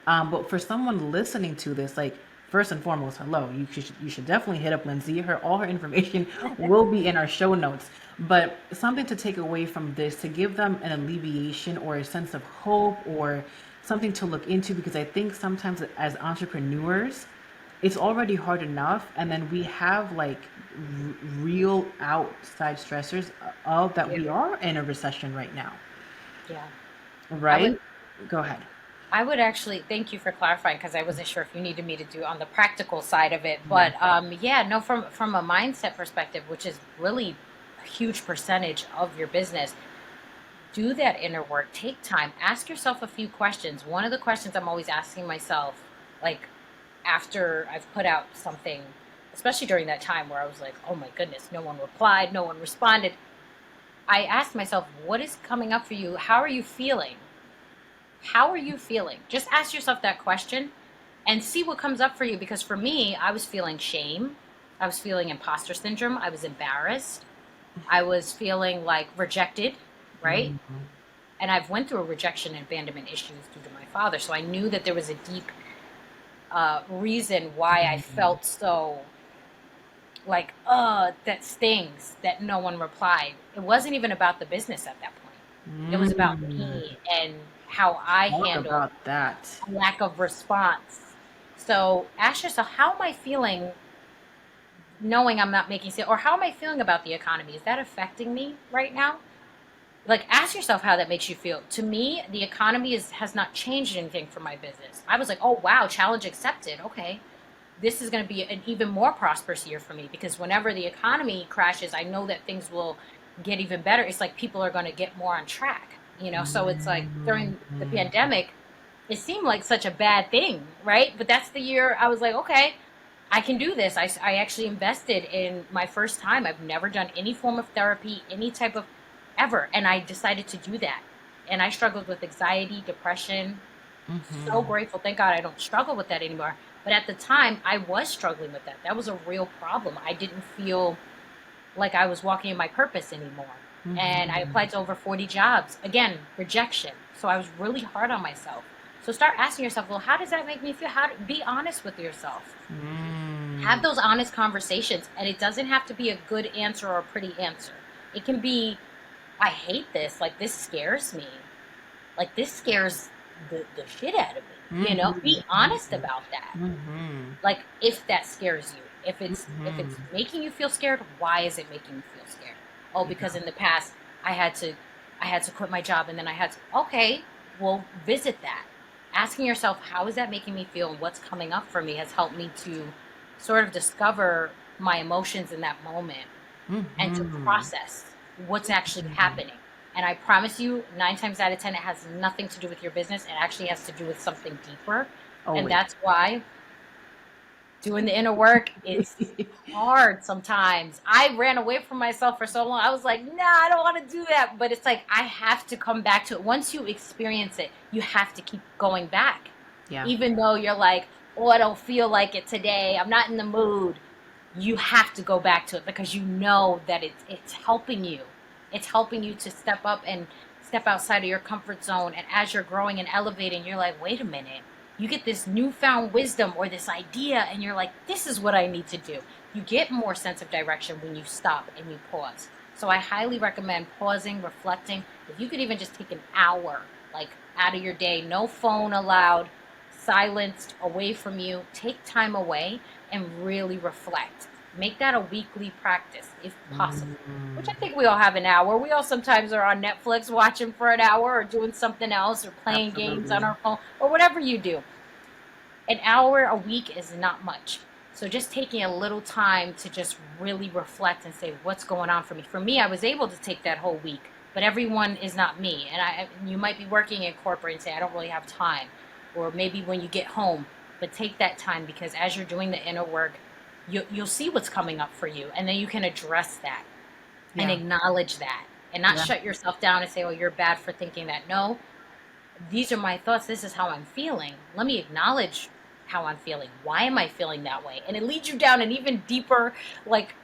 But for someone listening to this, like first and foremost, hello, you should definitely hit up Lindsay. All her information will be in our show notes. But something to take away from this to give them an alleviation or a sense of hope or something to look into because I think sometimes as entrepreneurs it's already hard enough and then we have like real outside stressors of that Yeah, we are in a recession right now, yeah. I would right? Go ahead. I would actually thank you for clarifying because I wasn't sure if you needed me to do on the practical side of it. Yeah. But yeah, no, from a mindset perspective, which is really a huge percentage of your business, do that inner work. Take time. Ask yourself a few questions. One of the questions I'm always asking myself, like after I've put out something, especially during that time where I was like, oh my goodness, no one replied, no one responded. I asked myself, what is coming up for you? How are you feeling? How are you feeling? Just ask yourself that question and see what comes up for you. Because for me, I was feeling shame. I was feeling imposter syndrome. I was embarrassed. I was feeling like rejected, right? Mhm. And I've went through a rejection and abandonment issues due to my father. So I knew that there was a deep reason why I felt so like, that stings that no one replied. It wasn't even about the business at that point. It was about Mm, me and how I talk handled about that. a lack of response. So ask yourself, how am I feeling knowing I'm not making sales, or how am I feeling about the economy? Is that affecting me right now? Like, ask yourself how that makes you feel. To me, the economy has not changed anything for my business. I was like, oh wow, challenge accepted. Okay, this is going to be an even more prosperous year for me, because whenever the economy crashes, I know that things will get even better. It's like people are going to get more on track, you know? So it's like during the Mhm. pandemic, it seemed like such a bad thing, right? But that's the year I was like, okay, I can do this. I actually invested in my first time. I've never done any form of therapy, any type of ever. And I decided to do that. And I struggled with anxiety, depression. So Mhm. grateful. Thank God I don't struggle with that anymore. But at the time, I was struggling with that. That was a real problem. I didn't feel like I was walking in my purpose anymore. And I Mhm. applied to over 40 jobs. Again, rejection. So I was really hard on myself. So start asking yourself, well, how does that make me feel? How to be honest with yourself. Have Mm. those honest conversations. And it doesn't have to be a good answer or a pretty answer. It can be, I hate this. Like, this scares me. Like, this scares the shit out of me. You know, Mhm. be honest about that. Mhm. Like, if that scares you, if Mhm. it's making you feel scared, why is it making you feel scared? Oh, because in the past I had to I had to quit my job, and then I had to, okay, well, visit that. Asking yourself, how is that making me feel, and what's coming up for me, has helped me to sort of discover my emotions in that moment and to Mhm. process what's actually happening. And I promise you, 9 times out of 10, it has nothing to do with your business. It actually has to do with something deeper. And Always. that's why doing the inner work is hard sometimes. I ran away from myself for so long. I was like, nah, I don't want to do that. But it's like, I have to come back to it. Once you experience it, you have to keep going back. Yeah. Even though you're like, oh, I don't feel like it today. I'm not in the mood. You have to go back to it, because you know that it's helping you. It's helping you to step up and step outside of your comfort zone. And as you're growing and elevating, you're like, wait a minute, you get this newfound wisdom or this idea, and you're like, this is what I need to do. You get more sense of direction when you stop and you pause. So I highly recommend pausing, reflecting. If you could even just take an hour, like, out of your day, no phone allowed, silenced, away from you, take time away and really reflect. Make that a weekly practice if possible. Which I Mm. think we all have an hour. We all sometimes are on Netflix watching for an hour, or doing something else, or playing games on Absolutely. our phone, or whatever you do. An hour a week is not much. So just taking a little time to just really reflect and say, what's going on for me? For me, I was able to take that whole week, but everyone is not me. And you might be working in corporate and say, I don't really have time. Or maybe when you get home, but take that time, because as you're doing the inner work, you'll see what's coming up for you. And then you can address that and Yeah. acknowledge that, and not Yeah. shut yourself down and say, oh, you're bad for thinking that. No, these are my thoughts. This is how I'm feeling. Let me acknowledge how I'm feeling. Why am I feeling that way? And it leads you down an even deeper, like,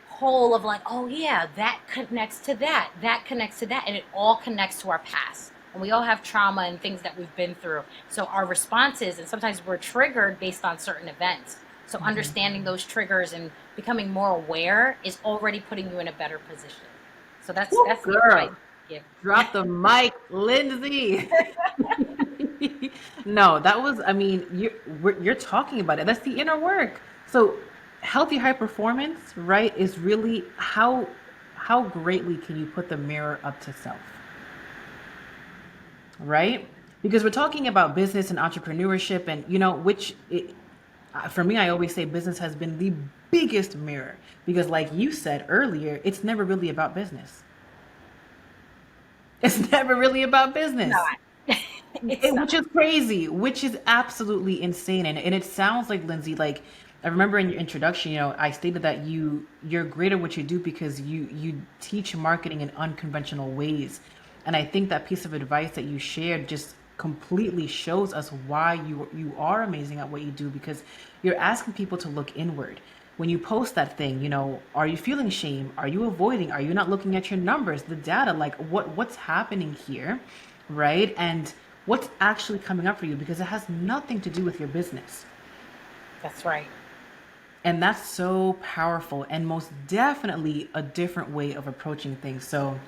hole of like, oh yeah, that connects to that. That connects to that. And it all connects to our past. And we all have trauma and things that we've been through. So our responses, and sometimes we're triggered based on certain events. So understanding those triggers and becoming more aware is already putting you in a better position. So Woo, that's the advice girl. I give. Drop the mic, Lindsay. No, that was, I mean, you're talking about it. That's the inner work. So, healthy high performance, right, is really how greatly can you put the mirror up to self, right? Because we're talking about business and entrepreneurship, and for me, I always say business has been the biggest mirror because, like you said earlier, it's never really about business. It's never really about business. Not. It's not. Which is crazy, which is absolutely insane. And it sounds like Lindsay, like I remember in your introduction, I stated that you're great at what you do because you teach marketing in unconventional ways. And I think that piece of advice that you shared just completely shows us why you are amazing at what you do because you're asking people to look inward. When you post that thing, are you feeling shame? Are you avoiding? Are you not looking at your numbers, the data? Like what's happening here? Right? And what's actually coming up for you because it has nothing to do with your business. That's right. And that's so powerful and most definitely a different way of approaching things. So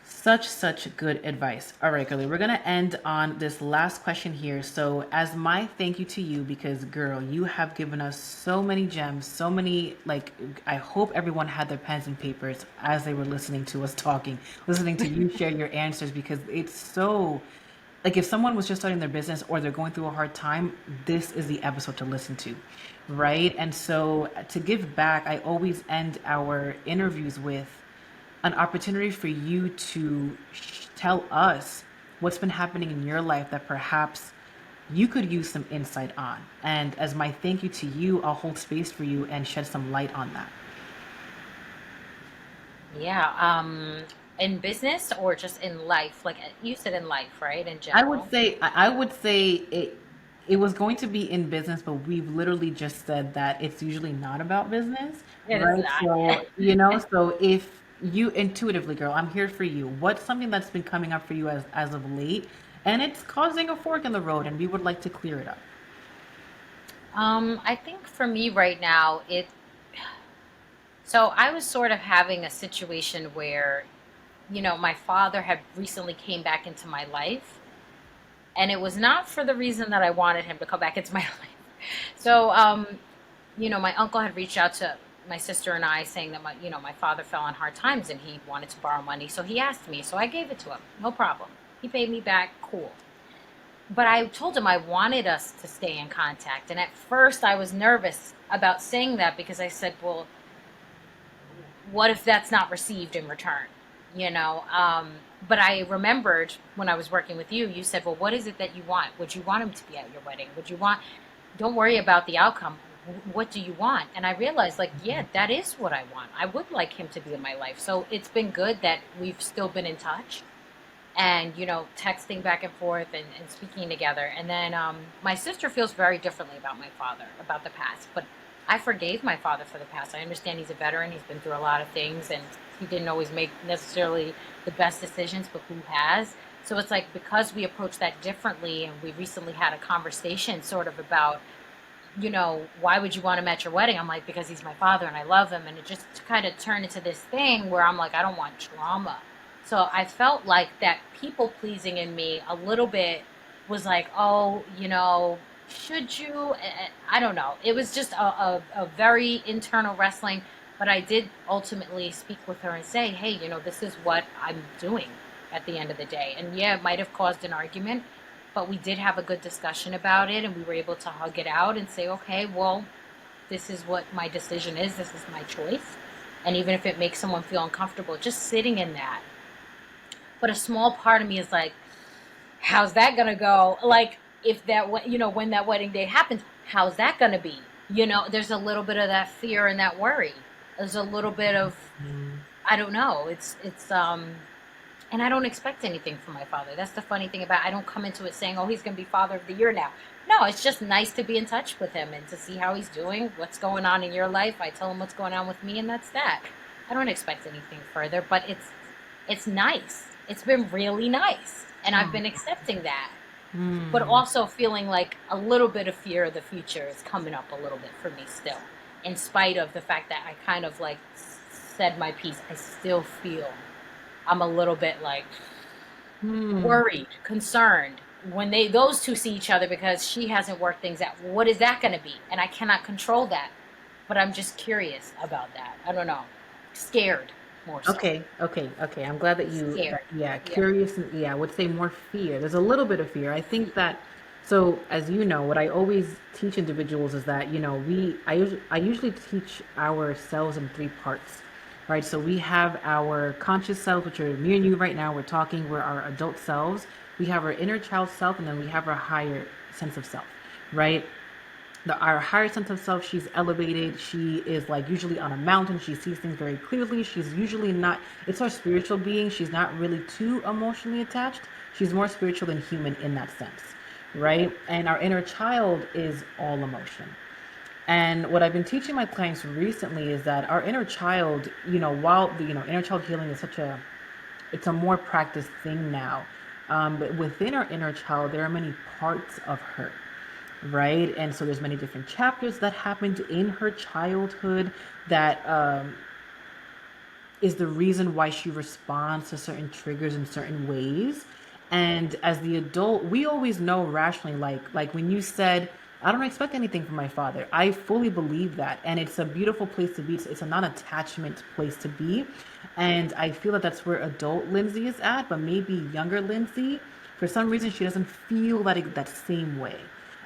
Such good advice. All right, girlie, we're gonna end on this last question here. So, as my thank you to you, because girl, you have given us so many gems, so many like. I hope everyone had their pens and papers as they were listening to us talking, listening to you share your answers, because it's so like if someone was just starting their business or they're going through a hard time, this is the episode to listen to, right? And so to give back, I always end our interviews with an opportunity for you to tell us what's been happening in your life that perhaps you could use some insight on. And as my thank you to you, I'll hold space for you and shed some light on that. Yeah, in business or just in life? Like you said in life, right? In general. I would say it was going to be in business, but we've literally just said that it's usually not about business, It is right? not. So, so if you intuitively, girl, I'm here for you. What's something that's been coming up for you as of late, and it's causing a fork in the road, and we would like to clear it up. I think for me right now, so I was sort of having a situation where, my father had recently came back into my life, and it was not for the reason that I wanted him to come back into my life. So, my uncle had reached out to my sister and I saying that my father fell on hard times and he wanted to borrow money. So he asked me, so I gave it to him. No problem. He paid me back. Cool. But I told him I wanted us to stay in contact. And at first I was nervous about saying that because I said, well, what if that's not received in return? You know, but I remembered when I was working with you, you said, well, what is it that you want? Would you want him to be at your wedding? Don't worry about the outcome. What do you want? And I realized, like, yeah, that is what I want. I would like him to be in my life. So it's been good that we've still been in touch and, texting back and forth and speaking together. And then my sister feels very differently about my father, about the past. But I forgave my father for the past. I understand he's a veteran. He's been through a lot of things and he didn't always make necessarily the best decisions, but who has? So it's like because we approach that differently and we recently had a conversation sort of about why would you want him at your wedding? I'm like, because he's my father and I love him. And it just kind of turned into this thing where I'm like, I don't want drama. So I felt like that people pleasing in me a little bit was like, oh, should you? I don't know. It was just a very internal wrestling. But I did ultimately speak with her and say, hey, this is what I'm doing at the end of the day. And yeah, it might have caused an argument, but we did have a good discussion about it and we were able to hug it out and say, okay, well, this is what my decision is. This is my choice. And even if it makes someone feel uncomfortable, just sitting in that. But a small part of me is like, how's that going to go? Like, if that, when that wedding day happens, how's that going to be? There's a little bit of that fear and that worry. There's a little bit of, I don't know. And I don't expect anything from my father. That's the funny thing about I don't come into it saying, oh, he's going to be father of the year now. No, it's just nice to be in touch with him and to see how he's doing, what's going on in your life. I tell him what's going on with me, and that's that. I don't expect anything further, but it's nice. It's been really nice, and I've been accepting that. But also feeling like a little bit of fear of the future is coming up a little bit for me still. In spite of the fact that I kind of like said my piece, I still feel I'm a little bit like worried, concerned when those two see each other because she hasn't worked things out. What is that going to be? And I cannot control that, but I'm just curious about that. I don't know, scared more so. Okay. I'm glad that Scared. yeah, Yeah. curious, and yeah, I would say more fear. There's a little bit of fear. I think that, so as you know, what I always teach individuals is that, I usually teach ourselves in three parts, right? So we have our conscious self, which are me and you right now. We're talking, we're our adult selves. We have our inner child self, and then we have our higher sense of self, right? Our higher sense of self, she's elevated. She is like usually on a mountain. She sees things very clearly. She's usually not, it's our spiritual being. She's not really too emotionally attached. She's more spiritual than human in that sense, right? And our inner child is all emotion. And what I've been teaching my clients recently is that our inner child, while the inner child healing is it's a more practiced thing now. But within our inner child, there are many parts of her, right? And so there's many different chapters that happened in her childhood that is the reason why she responds to certain triggers in certain ways. And as the adult, we always know rationally, like when you said, I don't expect anything from my father. I fully believe that. And it's a beautiful place to be. It's a non-attachment place to be. And I feel that that's where adult Lindsay is at, but maybe younger Lindsay, for some reason, she doesn't feel that same way.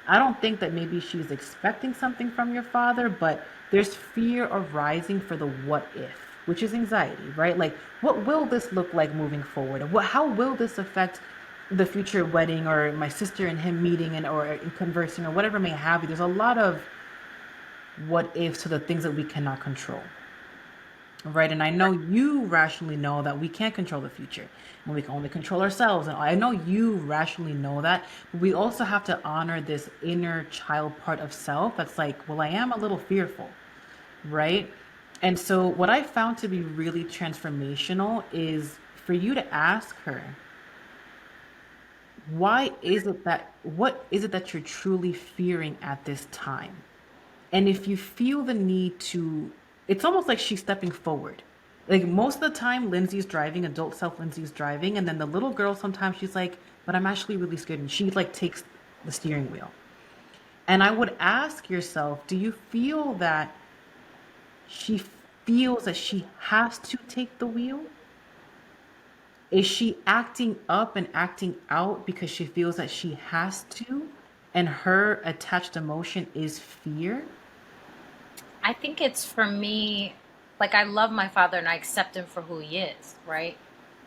I don't think that maybe she's expecting something from your father, but there's fear arising for the what if, which is anxiety, right? Like, what will this look like moving forward? How will this affect the future wedding or my sister and him meeting and or conversing or whatever may have you? There's a lot of what ifs to the things that we cannot control. Right, and I know you rationally know that we can't control the future and we can only control ourselves. And I know you rationally know that, but we also have to honor this inner child part of self that's like, well, I am a little fearful, right? And so, what I found to be really transformational is for you to ask her, what is it that you're truly fearing at this time? And if you feel the need to, it's almost like she's stepping forward. Like most of the time, Lindsay's driving, adult self Lindsay's driving, and then the little girl sometimes she's like, but I'm actually really scared. And she like takes the steering wheel. And I would ask yourself, do you feel that she feels that she has to take the wheel? Is she acting up and acting out because she feels that she has to? And her attached emotion is fear? I think it's for me, like I love my father and I accept him for who he is, right?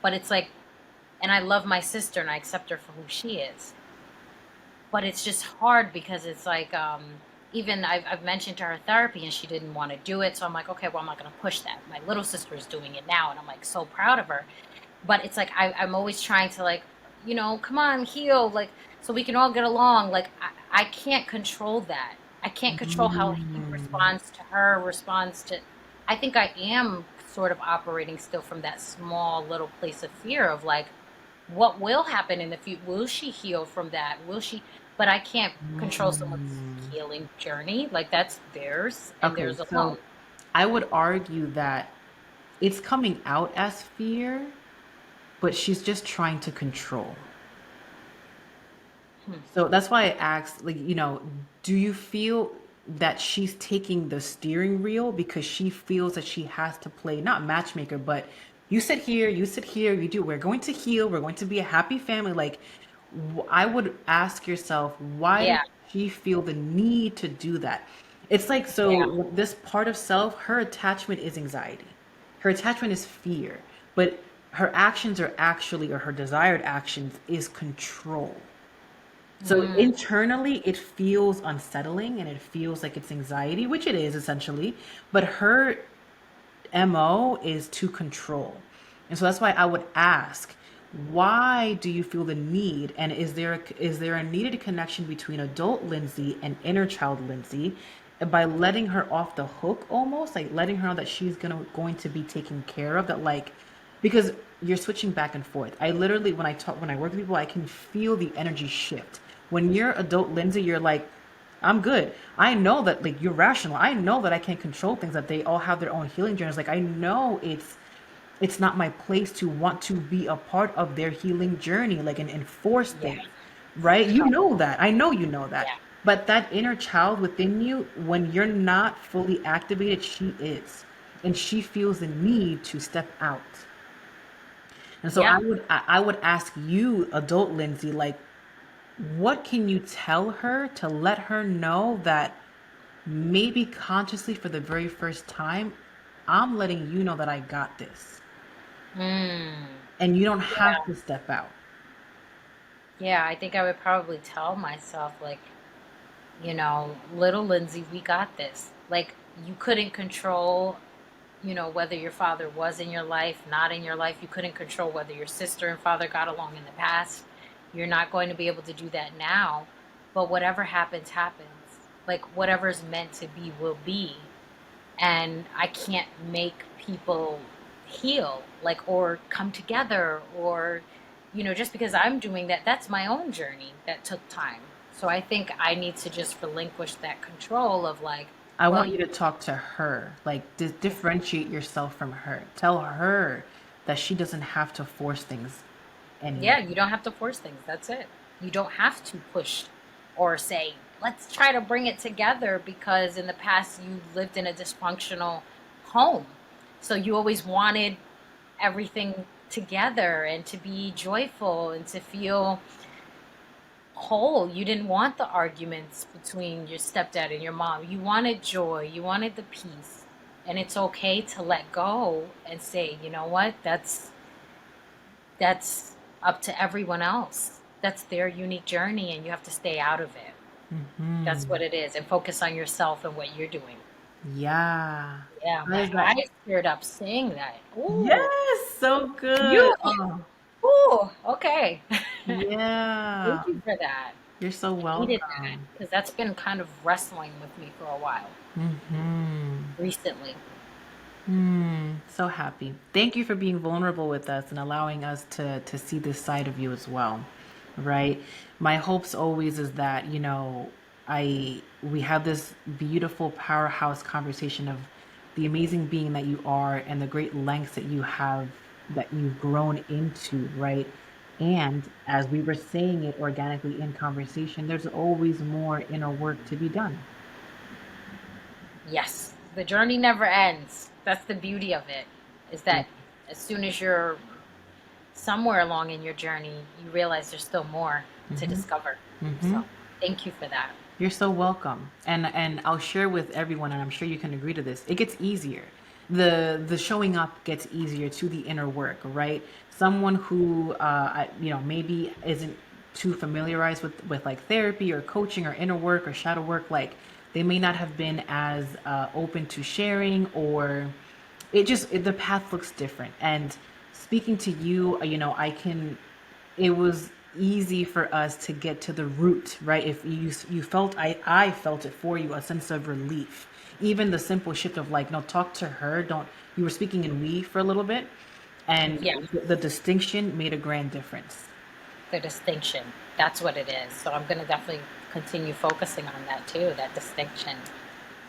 But it's like, and I love my sister and I accept her for who she is. But it's just hard because it's like, even I've mentioned to her therapy and she didn't want to do it. So I'm like, okay, well, I'm not going to push that. My little sister is doing it now and I'm like so proud of her. But it's like, I'm always trying to like, come on, heal, like, so we can all get along. Like, I can't control that. I can't control how he Mm. responds to her, responds to, I think I am sort of operating still from that small little place of fear of like, what will happen in the future? Will she heal from that? Will she? But I can't control someone's Mm. healing journey. Like that's theirs and Okay, theirs so alone. I would argue that it's coming out as fear, but she's just trying to control. Hmm. So that's why I asked, like, do you feel that she's taking the steering wheel because she feels that she has to play, not matchmaker, but you sit here, you do, we're going to heal, we're going to be a happy family. Like, I would ask yourself, why does Yeah. she feel the need to do that? It's like, Yeah. so this part of self, her attachment is anxiety, her attachment is fear, but her actions are actually, or her desired actions is control. So Mm, internally, it feels unsettling and it feels like it's anxiety, which it is essentially. But her MO is to control. And so that's why I would ask, why do you feel the need? And is there a needed connection between adult Lindsay and inner child Lindsay by letting her off the hook almost, like letting her know that she's going to be taken care of, that like because you're switching back and forth. I literally when I work with people, I can feel the energy shift. When you're adult Lindsay, you're like, I'm good. I know that like you're rational. I know that I can't control things, that they all have their own healing journeys. Like I know it's not my place to want to be a part of their healing journey, like and enforce yeah. things. Right? You know that. I know you know that. Yeah. But that inner child within you, when you're not fully activated, she is. And she feels the need to step out. And so Yeah. I would ask you, adult Lindsay, like, what can you tell her to let her know that maybe consciously for the very first time, I'm letting you know that I got this. Mm. And you don't have Yeah. to step out. Yeah. I think I would probably tell myself, like, little Lindsay, we got this. Like, you couldn't control, whether your father was in your life, not in your life. You couldn't control whether your sister and father got along in the past. You're not going to be able to do that now. But whatever happens, happens. Like, whatever's meant to be will be. And I can't make people heal, like, or come together, or, just because I'm doing that, that's my own journey that took time. So I think I need to just relinquish that control of like, I Well, want you to talk to her, like differentiate yourself from her. Tell her that she doesn't have to force things anymore. yeah, you don't have to force things. That's it. You don't have to push or say, let's try to bring it together because in the past you lived in a dysfunctional home. So you always wanted everything together and to be joyful and to feel whole. You didn't want the arguments between your stepdad and your mom. You wanted joy, you wanted the peace. And it's okay to let go and say, you know what? That's up to everyone else. That's their unique journey and you have to stay out of it. That's Hmm. what it is and focus on yourself and what you're doing. Yeah. Yeah, How my does that? eyes teared up saying that. Ooh, Yes, so good. you. Oh, Ooh, okay. yeah. Thank you for that. You're so I needed that welcome. because that's been kind of wrestling with me for a while Hmm. recently. So happy. Thank you for being vulnerable with us and allowing us to see this side of you as well. Right? My hopes always is that, I we have this beautiful powerhouse conversation of the amazing being that you are and the great lengths that you've grown into, right? And as we were saying it organically in conversation, there's always more inner work to be done. Yes, the journey never ends. That's the beauty of it, is Yeah. that as soon as you're somewhere along in your journey, you realize there's still more to Hmm. discover. Hmm. So, thank you for that. You're so welcome. And I'll share with everyone, and I'm sure you can agree to this. It gets easier. The showing up gets easier to the inner work, right? Someone who maybe isn't too familiarized with like therapy or coaching or inner work or shadow work, like they may not have been as open to sharing, or the path looks different. And speaking to you, it was easy for us to get to the root, right? If you felt, I felt it for you, a sense of relief. Even the simple shift of like, no, talk to her, don't, you were speaking in we for a little bit, and Yeah, the distinction made a grand difference. the distinction. That's what it is. So, I'm going to definitely continue focusing on that too, that distinction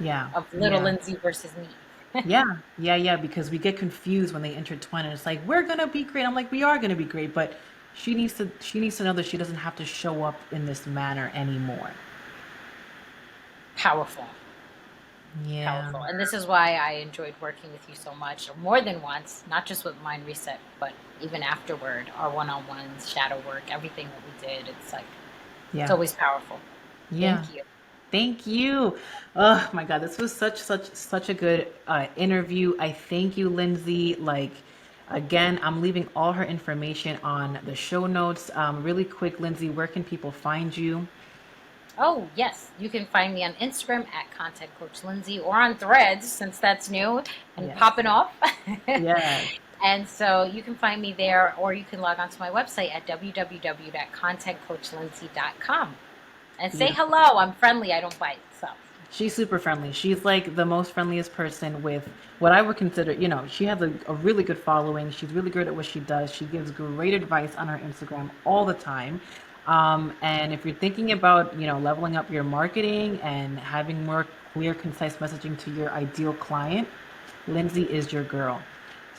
Yeah, of little yeah. Lindsay versus me. Yeah, yeah, because we get confused when they intertwine and it's like, we're gonna be great. I'm like, we are gonna be great, but she needs to know that she doesn't have to show up in this manner anymore. Powerful. Yeah. Powerful. And this is why I enjoyed working with you so much, more than once, not just with Mind Reset, but even afterward, our one on ones, shadow work, everything that we did. It's like, it's Yeah. always powerful. Yeah. Thank you. Thank you. Oh my God, this was such a good interview. I thank you, Lindsay. Like, again, I'm leaving all her information on the show notes. Really quick, Lindsay, where can people find you? Oh, yes. You can find me on Instagram at Content Coach Lindsay or on Threads since that's new and Yes. popping off. Yes. And so you can find me there or you can log on to my website at www.contentcoachlindsay.com and say Beautiful. hello. I'm friendly. I don't bite. So. She's super friendly. She's like the most friendliest person with what I would consider, she has a really good following. She's really good at what she does. She gives great advice on her Instagram all the time. And if you're thinking about, leveling up your marketing and having more clear, concise messaging to your ideal client, Lindsay is your girl.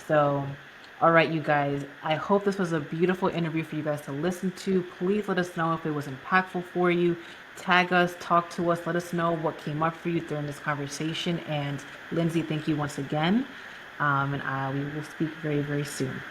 So, all right, you guys, I hope this was a beautiful interview for you guys to listen to. Please let us know if it was impactful for you. Tag us, talk to us, let us know what came up for you during this conversation. And Lindsay, thank you once again. And we will speak very, very soon.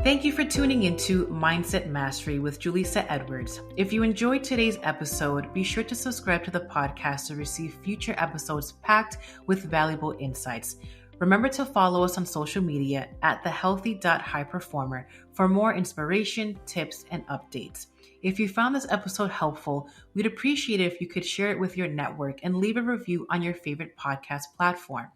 Thank you for tuning into Mindset Mastery with Julissa Edwards. If you enjoyed today's episode, be sure to subscribe to the podcast to receive future episodes packed with valuable insights. Remember to follow us on social media at thehealthy.highperformer for more inspiration, tips, and updates. If you found this episode helpful, we'd appreciate it if you could share it with your network and leave a review on your favorite podcast platform.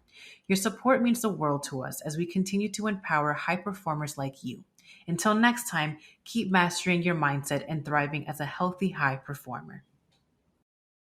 Your support means the world to us as we continue to empower high performers like you. Until next time, keep mastering your mindset and thriving as a healthy high performer.